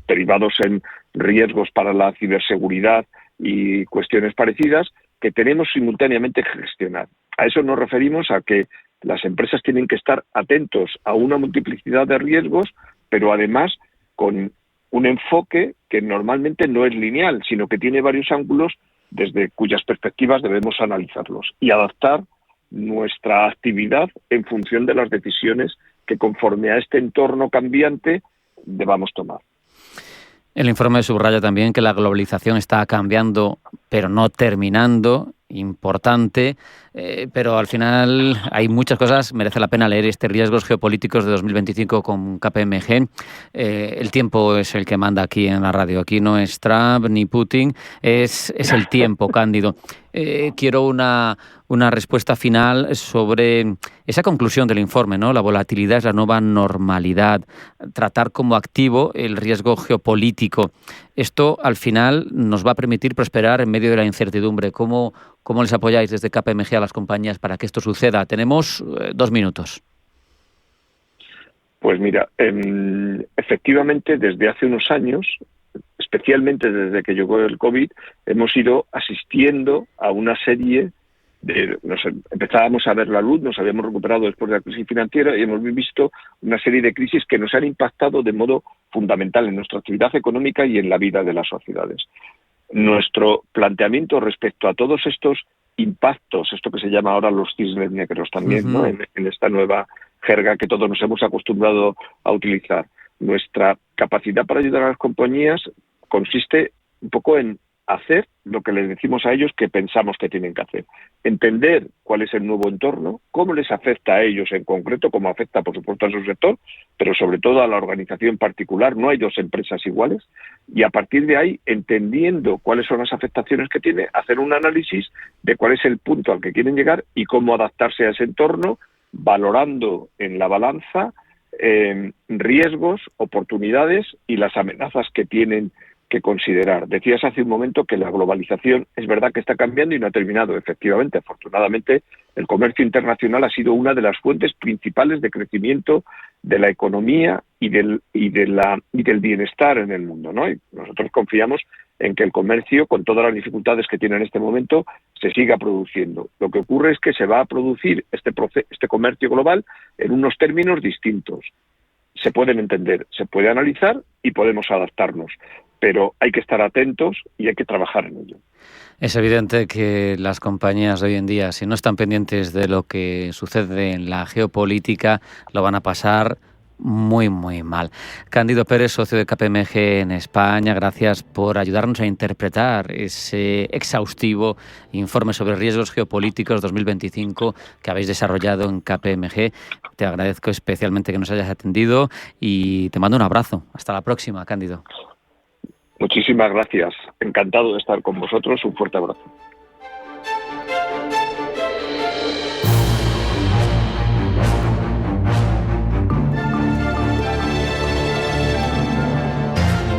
derivados en riesgos para la ciberseguridad y cuestiones parecidas que tenemos simultáneamente que gestionar. A eso nos referimos a que las empresas tienen que estar atentos a una multiplicidad de riesgos, pero además con un enfoque que normalmente no es lineal, sino que tiene varios ángulos desde cuyas perspectivas debemos analizarlos y adaptar nuestra actividad en función de las decisiones que conforme a este entorno cambiante debamos tomar. El informe subraya también que la globalización está cambiando, pero no terminando, importante, pero al final hay muchas cosas. Merece la pena leer Riesgos geopolíticos de 2025 con KPMG. El tiempo es el que manda aquí en la radio. Aquí no es Trump ni Putin, es el tiempo, Cándido. Quiero una respuesta final sobre esa conclusión del informe, ¿no? La volatilidad es la nueva normalidad. Tratar como activo el riesgo geopolítico. Esto, al final, nos va a permitir prosperar en medio de la incertidumbre. ¿Cómo les apoyáis desde KPMG a las compañías para que esto suceda? Tenemos 2 minutos. Pues mira, efectivamente, desde hace unos años, especialmente desde que llegó el COVID, hemos ido asistiendo a una serie empezábamos a ver la luz, nos habíamos recuperado después de la crisis financiera y hemos visto una serie de crisis que nos han impactado de modo fundamental en nuestra actividad económica y en la vida de las sociedades. Nuestro planteamiento respecto a todos estos impactos, esto que se llama ahora los cisnes negros también, ¿no? En esta nueva jerga que todos nos hemos acostumbrado a utilizar. Nuestra capacidad para ayudar a las compañías consiste un poco en hacer lo que les decimos a ellos que pensamos que tienen que hacer. Entender cuál es el nuevo entorno, cómo les afecta a ellos en concreto, cómo afecta, por supuesto, a su sector, pero sobre todo a la organización particular. No hay 2 empresas iguales. Y a partir de ahí, entendiendo cuáles son las afectaciones que tiene, hacer un análisis de cuál es el punto al que quieren llegar y cómo adaptarse a ese entorno, valorando en la balanza riesgos, oportunidades y las amenazas que tienen que considerar. Decías hace un momento que la globalización es verdad que está cambiando y no ha terminado. Efectivamente, afortunadamente, el comercio internacional ha sido una de las fuentes principales de crecimiento de la economía y del bienestar en el mundo, ¿no? Y nosotros confiamos en que el comercio, con todas las dificultades que tiene en este momento, se siga produciendo. Lo que ocurre es que se va a producir este comercio global en unos términos distintos. Se pueden entender, se puede analizar y podemos adaptarnos. Pero hay que estar atentos y hay que trabajar en ello. Es evidente que las compañías de hoy en día, si no están pendientes de lo que sucede en la geopolítica, lo van a pasar muy, muy mal. Cándido Pérez, socio de KPMG en España, gracias por ayudarnos a interpretar ese exhaustivo informe sobre riesgos geopolíticos 2025 que habéis desarrollado en KPMG. Te agradezco especialmente que nos hayas atendido y te mando un abrazo. Hasta la próxima, Cándido. Muchísimas gracias. Encantado de estar con vosotros. Un fuerte abrazo.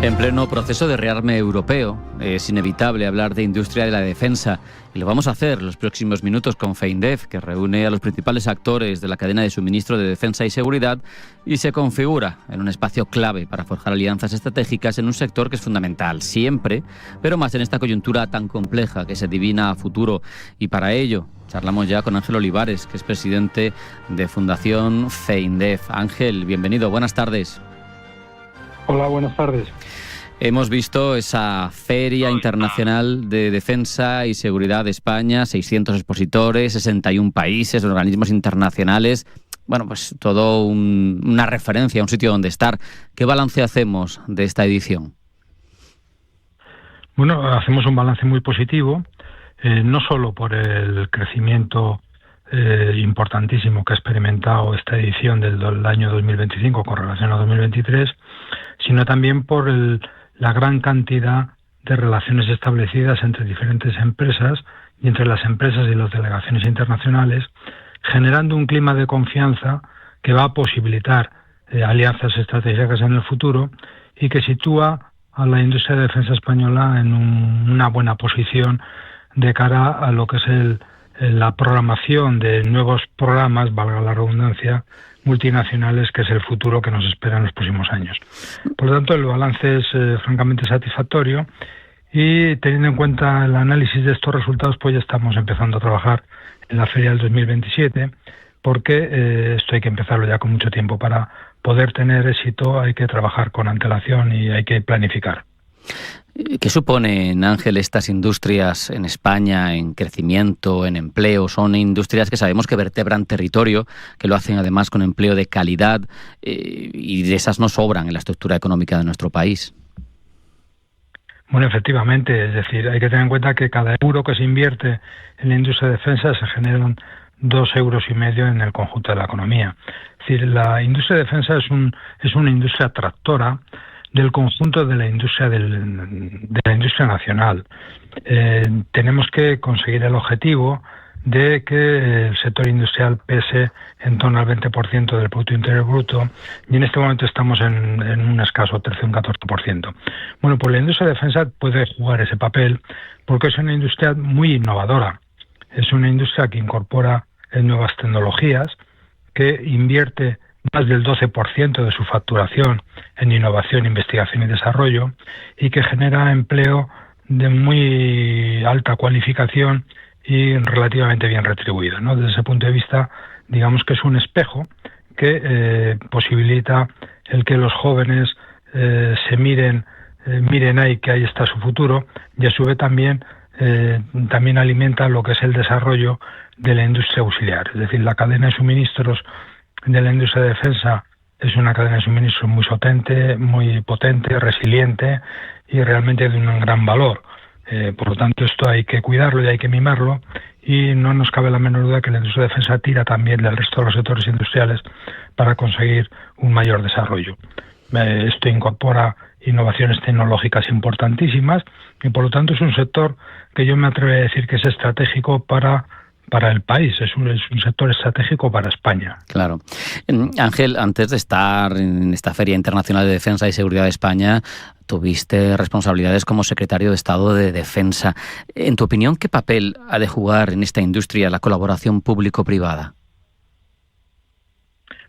En pleno proceso de rearme europeo, es inevitable hablar de industria de la defensa y lo vamos a hacer los próximos minutos con FEINDEF, que reúne a los principales actores de la cadena de suministro de defensa y seguridad y se configura en un espacio clave para forjar alianzas estratégicas en un sector que es fundamental siempre, pero más en esta coyuntura tan compleja que se adivina a futuro. Y para ello charlamos ya con Ángel Olivares, que es presidente de Fundación FEINDEF. Ángel, bienvenido, buenas tardes. Hola, buenas tardes. Hemos visto esa Feria Internacional de Defensa y Seguridad de España, 600 expositores, 61 países, organismos internacionales. Bueno, pues todo una referencia, un sitio donde estar. ¿Qué balance hacemos de esta edición? Bueno, hacemos un balance muy positivo, no solo por el crecimiento importantísimo que ha experimentado esta edición del año 2025 con relación a 2023, sino también por la gran cantidad de relaciones establecidas entre diferentes empresas y entre las empresas y las delegaciones internacionales, generando un clima de confianza que va a posibilitar alianzas estratégicas en el futuro y que sitúa a la industria de defensa española en una buena posición de cara a lo que es la programación de nuevos programas, valga la redundancia, multinacionales, que es el futuro que nos espera en los próximos años. Por lo tanto, el balance es francamente satisfactorio y, teniendo en cuenta el análisis de estos resultados, pues ya estamos empezando a trabajar en la feria del 2027, porque esto hay que empezarlo ya con mucho tiempo. Para poder tener éxito hay que trabajar con antelación y hay que planificar. ¿Qué suponen, Ángel, estas industrias en España en crecimiento, en empleo? Son industrias que sabemos que vertebran territorio, que lo hacen además con empleo de calidad y de esas no sobran en la estructura económica de nuestro país. Bueno, efectivamente, es decir, hay que tener en cuenta que cada euro que se invierte en la industria de defensa se generan 2,5 euros en el conjunto de la economía. Es decir, la industria de defensa es una industria tractora del conjunto de la industria nacional. Tenemos que conseguir el objetivo de que el sector industrial pese en torno al 20% del Producto Interior Bruto, y en este momento estamos en un escaso 13 o un 14%. Bueno, pues la industria de defensa puede jugar ese papel porque es una industria muy innovadora. Es una industria que incorpora nuevas tecnologías, que invierte más del 12% de su facturación en innovación, investigación y desarrollo, y que genera empleo de muy alta cualificación y relativamente bien retribuido, ¿no? Desde ese punto de vista, digamos que es un espejo que posibilita el que los jóvenes se miren ahí, que ahí está su futuro, y a su vez también alimenta lo que es el desarrollo de la industria auxiliar. Es decir, la cadena de suministros de la industria de defensa es una cadena de suministro muy potente, resiliente y realmente de un gran valor. Por lo tanto, esto hay que cuidarlo y hay que mimarlo, y no nos cabe la menor duda que la industria de defensa tira también del resto de los sectores industriales para conseguir un mayor desarrollo. Esto incorpora innovaciones tecnológicas importantísimas y, por lo tanto, es un sector que yo me atrevo a decir que es estratégico para el país, es un sector estratégico para España. Claro. Ángel, antes de estar en esta Feria Internacional de Defensa y Seguridad de España, tuviste responsabilidades como secretario de Estado de Defensa. En tu opinión, ¿qué papel ha de jugar en esta industria la colaboración público-privada?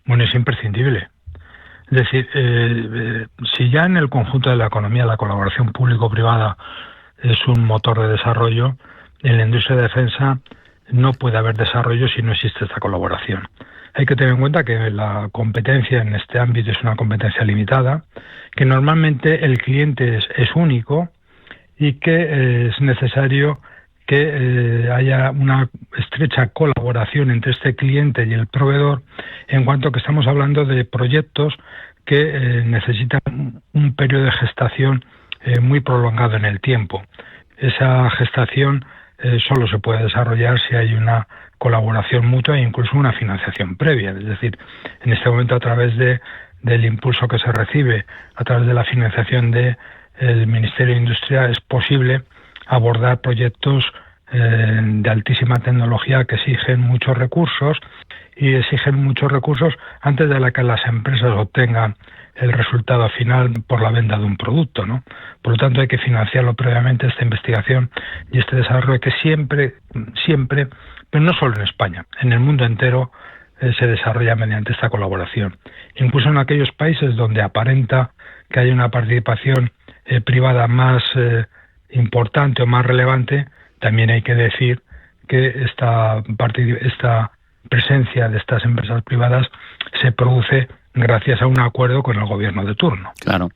Bueno, es imprescindible. Es decir, si ya en el conjunto de la economía la colaboración público-privada es un motor de desarrollo, en la industria de defensa no puede haber desarrollo si no existe esta colaboración. Hay que tener en cuenta que la competencia en este ámbito es una competencia limitada, que normalmente el cliente es único y que es necesario que haya una estrecha colaboración entre este cliente y el proveedor, en cuanto que estamos hablando de proyectos que necesitan un periodo de gestación muy prolongado en el tiempo. Esa gestación solo se puede desarrollar si hay una colaboración mutua e incluso una financiación previa. Es decir, en este momento, a través del impulso que se recibe, a través de la financiación del Ministerio de Industria, es posible abordar proyectos de altísima tecnología que exigen muchos recursos y exigen muchos recursos antes de que las empresas obtengan el resultado final por la venta de un producto, ¿no? Por lo tanto, hay que financiarlo previamente, esta investigación y este desarrollo que siempre, pero no solo en España, en el mundo entero se desarrolla mediante esta colaboración. Incluso en aquellos países donde aparenta que hay una participación privada más importante o más relevante, también hay que decir que esta presencia de estas empresas privadas se produce gracias a un acuerdo con el gobierno de turno. Claro.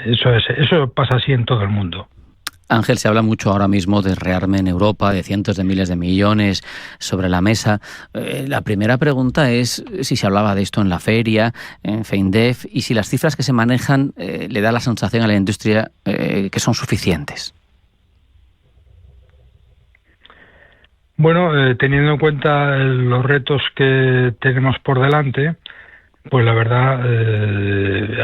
Eso pasa así en todo el mundo. Ángel, se habla mucho ahora mismo de rearme en Europa, de cientos de miles de millones sobre la mesa. La primera pregunta es si se hablaba de esto en la feria, en FEINDEF, y si las cifras que se manejan le da la sensación a la industria que son suficientes. Bueno, teniendo en cuenta los retos que tenemos por delante, pues la verdad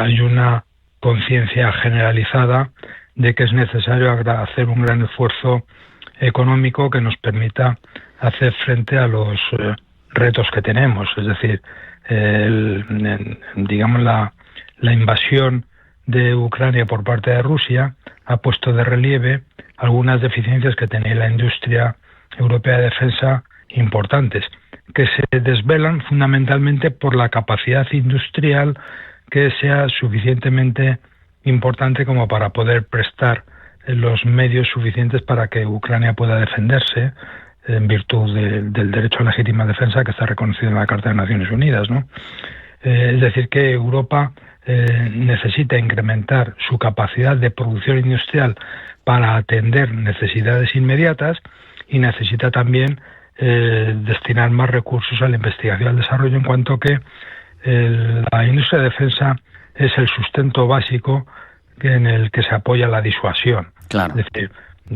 hay una conciencia generalizada de que es necesario hacer un gran esfuerzo económico que nos permita hacer frente a los retos que tenemos. Es decir, digamos la invasión de Ucrania por parte de Rusia ha puesto de relieve algunas deficiencias que tenía la industria europea de defensa importantes, que se desvelan fundamentalmente por la capacidad industrial que sea suficientemente importante como para poder prestar los medios suficientes para que Ucrania pueda defenderse en virtud del derecho a legítima defensa que está reconocido en la Carta de Naciones Unidas, ¿no? Es decir, que Europa necesita incrementar su capacidad de producción industrial para atender necesidades inmediatas y necesita también destinar más recursos a la investigación y al desarrollo, en cuanto que la industria de defensa es el sustento básico en el que se apoya la disuasión. Claro. Es decir,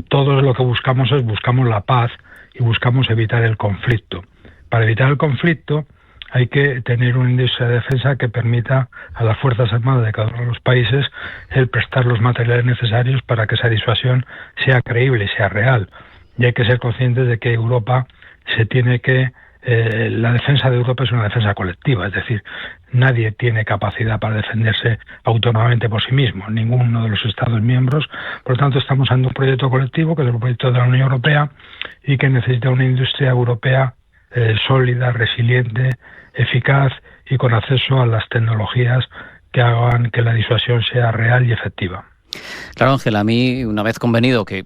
todo lo que buscamos la paz y buscamos evitar el conflicto. Para evitar el conflicto hay que tener una industria de defensa que permita a las Fuerzas Armadas de cada uno de los países el prestar los materiales necesarios para que esa disuasión sea creíble y sea real. Y hay que ser conscientes de que Europa la defensa de Europa es una defensa colectiva, es decir, nadie tiene capacidad para defenderse autónomamente por sí mismo, ninguno de los Estados miembros. Por lo tanto, estamos ante un proyecto colectivo, que es el proyecto de la Unión Europea, y que necesita una industria europea sólida, resiliente, eficaz y con acceso a las tecnologías que hagan que la disuasión sea real y efectiva. Claro, Ángel, a mí, una vez convenido que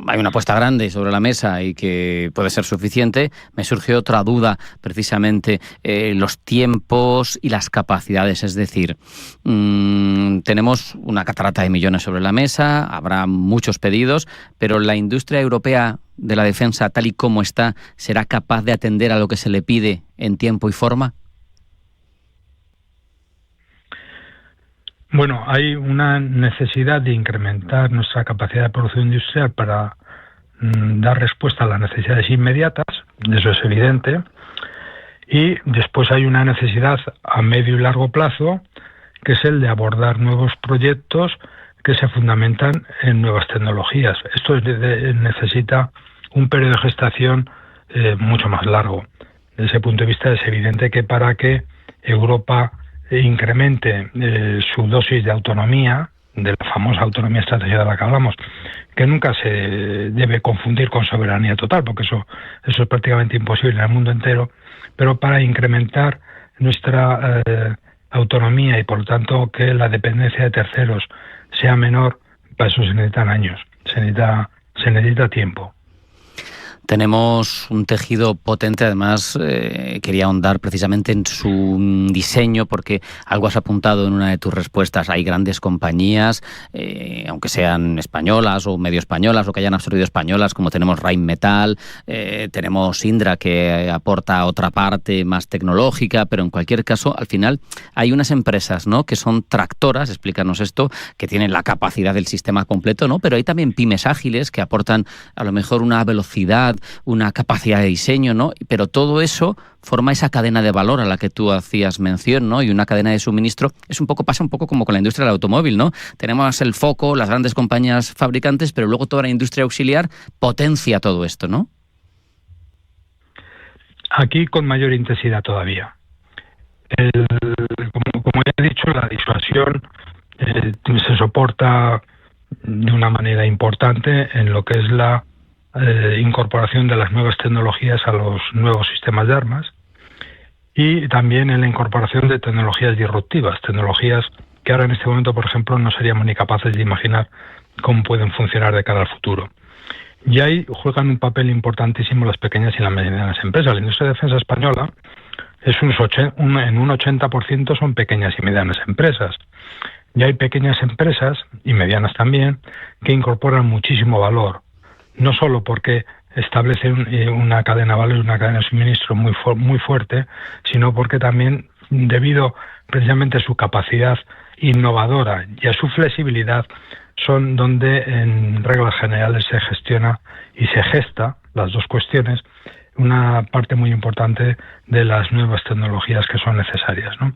hay una apuesta grande sobre la mesa y que puede ser suficiente, me surgió otra duda, precisamente los tiempos y las capacidades. Es decir, tenemos una catarata de millones sobre la mesa, habrá muchos pedidos, pero la industria europea de la defensa, tal y como está, ¿será capaz de atender a lo que se le pide en tiempo y forma? Bueno, hay una necesidad de incrementar nuestra capacidad de producción industrial para dar respuesta a las necesidades inmediatas, eso es evidente, y después hay una necesidad a medio y largo plazo, que es el de abordar nuevos proyectos que se fundamentan en nuevas tecnologías. Esto necesita un periodo de gestación mucho más largo. Desde ese punto de vista es evidente que para que Europa incremente su dosis de autonomía, de la famosa autonomía estratégica de la que hablamos, que nunca se debe confundir con soberanía total, porque eso es prácticamente imposible en el mundo entero, pero para incrementar nuestra autonomía y por lo tanto que la dependencia de terceros sea menor, para eso se necesitan años, se necesita tiempo. Tenemos un tejido potente, además quería ahondar precisamente en su diseño, porque algo has apuntado en una de tus respuestas. Hay grandes compañías, aunque sean españolas o medio españolas o que hayan absorbido españolas, como tenemos Rheinmetall, tenemos Indra, que aporta otra parte más tecnológica, pero en cualquier caso, al final hay unas empresas, ¿no?, que son tractoras, explícanos esto, que tienen la capacidad del sistema completo, ¿no? Pero hay también pymes ágiles que aportan a lo mejor una velocidad, una capacidad de diseño, ¿no? Pero todo eso forma esa cadena de valor a la que tú hacías mención, ¿no? Y una cadena de suministro pasa un poco como con la industria del automóvil, ¿no? Tenemos el foco, las grandes compañías fabricantes, pero luego toda la industria auxiliar potencia todo esto, ¿no? Aquí con mayor intensidad todavía. Como ya he dicho, la disuasión se soporta de una manera importante en lo que es la incorporación de las nuevas tecnologías a los nuevos sistemas de armas y también en la incorporación de tecnologías disruptivas, tecnologías que ahora en este momento, por ejemplo, no seríamos ni capaces de imaginar cómo pueden funcionar de cara al futuro. Y ahí juegan un papel importantísimo las pequeñas y las medianas empresas. La industria de defensa española es en un 80% son pequeñas y medianas empresas. Y hay pequeñas empresas, y medianas también, que incorporan muchísimo valor. No solo porque establecen una cadena de valor y una cadena de suministro muy fuerte, sino porque también, debido precisamente a su capacidad innovadora y a su flexibilidad, son donde en reglas generales se gestiona y se gesta, las dos cuestiones, una parte muy importante de las nuevas tecnologías que son necesarias, ¿no?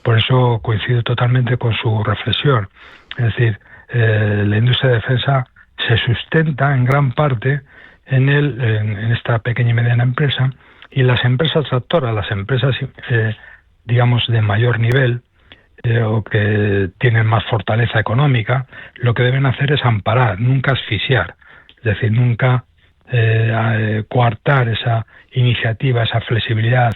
Por eso coincido totalmente con su reflexión. Es decir, la industria de defensa se sustenta en gran parte en esta pequeña y mediana empresa, y las empresas tractoras, las empresas digamos de mayor nivel o que tienen más fortaleza económica, lo que deben hacer es amparar, nunca asfixiar, es decir, nunca coartar esa iniciativa, esa flexibilidad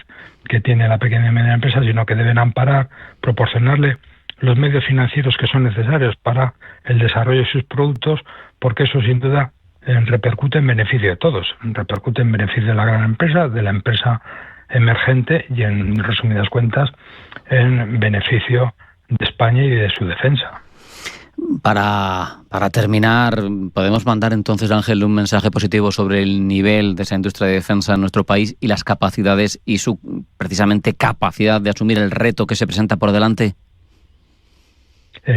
que tiene la pequeña y mediana empresa, sino que deben amparar, proporcionarle los medios financieros que son necesarios para el desarrollo de sus productos, porque eso sin duda repercute en beneficio de todos, repercute en beneficio de la gran empresa, de la empresa emergente y, en resumidas cuentas, en beneficio de España y de su defensa. Para terminar, podemos mandar entonces, Ángel, un mensaje positivo sobre el nivel de esa industria de defensa en nuestro país y las capacidades y su precisamente capacidad de asumir el reto que se presenta por delante.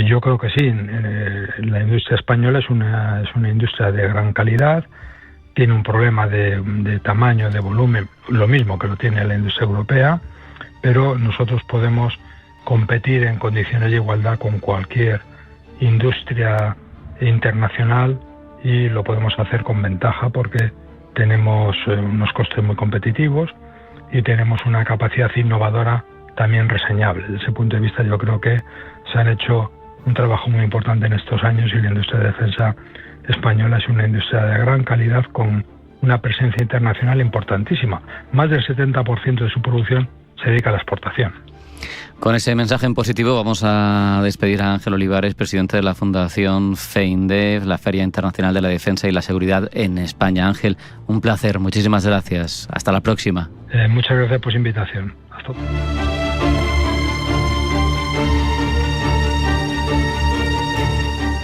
Yo creo que sí. La industria española es una industria de gran calidad, tiene un problema de tamaño, de volumen, lo mismo que lo tiene la industria europea, pero nosotros podemos competir en condiciones de igualdad con cualquier industria internacional y lo podemos hacer con ventaja porque tenemos unos costes muy competitivos y tenemos una capacidad innovadora también reseñable. Desde ese punto de vista yo creo que se han hecho un trabajo muy importante en estos años y la industria de defensa española es una industria de gran calidad con una presencia internacional importantísima. Más del 70% de su producción se dedica a la exportación. Con ese mensaje en positivo vamos a despedir a Ángel Olivares, presidente de la Fundación FEINDEF, la Feria Internacional de la Defensa y la Seguridad en España. Ángel, un placer, muchísimas gracias. Hasta la próxima. Muchas gracias por su invitación. Hasta luego.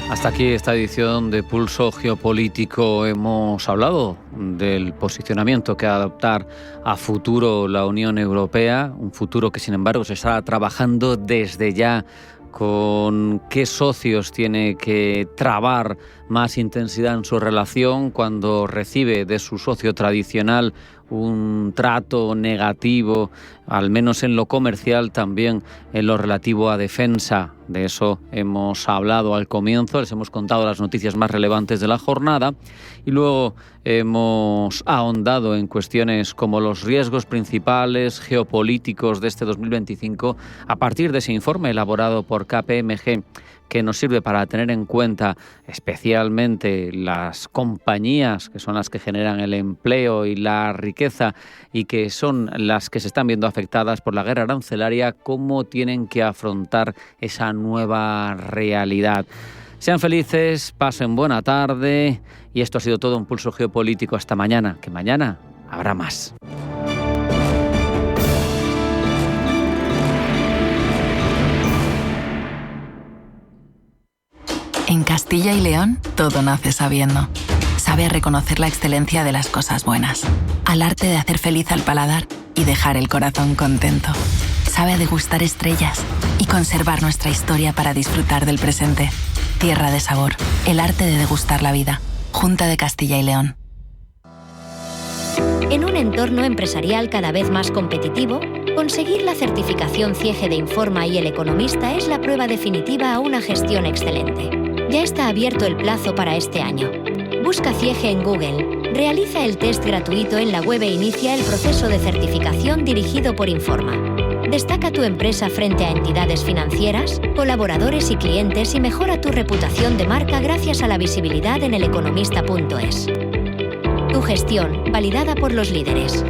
Hasta aquí esta edición de Pulso Geopolítico. Hemos hablado del posicionamiento que va a adoptar a futuro la Unión Europea, un futuro que sin embargo se está trabajando desde ya, con qué socios tiene que trabar más intensidad en su relación cuando recibe de su socio tradicional un trato negativo, al menos en lo comercial, también en lo relativo a defensa. De eso hemos hablado al comienzo, les hemos contado las noticias más relevantes de la jornada y luego hemos ahondado en cuestiones como los riesgos principales geopolíticos de este 2025 a partir de ese informe elaborado por KPMG, que nos sirve para tener en cuenta especialmente las compañías que son las que generan el empleo y la riqueza y que son las que se están viendo afectadas por la guerra arancelaria, cómo tienen que afrontar esa nueva realidad. Sean felices, pasen buena tarde y esto ha sido todo un Pulso Geopolítico hasta mañana, que mañana habrá más. En Castilla y León, todo nace sabiendo. Sabe reconocer la excelencia de las cosas buenas, al arte de hacer feliz al paladar y dejar el corazón contento. Sabe degustar estrellas y conservar nuestra historia para disfrutar del presente. Tierra de sabor, el arte de degustar la vida. Junta de Castilla y León. En un entorno empresarial cada vez más competitivo, conseguir la certificación CIEGE de Informa y El Economista es la prueba definitiva a una gestión excelente. Ya está abierto el plazo para este año. Busca CIEGE en Google Realiza el test gratuito en la web e inicia el proceso de certificación dirigido por Informa. Destaca tu empresa frente a entidades financieras, colaboradores y clientes y mejora tu reputación de marca gracias a la visibilidad en eleconomista.es. Tu gestión, validada por los líderes.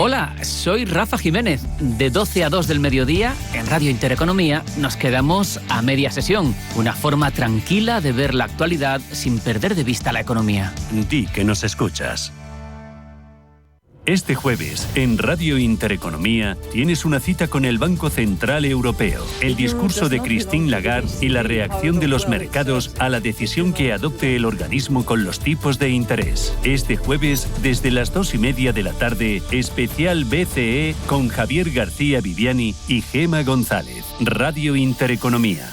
Hola, soy Rafa Jiménez. De 12 a 2 del mediodía, en Radio Intereconomía, nos quedamos a media sesión. Una forma tranquila de ver la actualidad sin perder de vista la economía. Di que nos escuchas. Este jueves, en Radio Intereconomía, tienes una cita con el Banco Central Europeo, el discurso de Christine Lagarde y la reacción de los mercados a la decisión que adopte el organismo con los tipos de interés. Este jueves, desde las 2:30 de la tarde, especial BCE con Javier García Viviani y Gema González. Radio Intereconomía.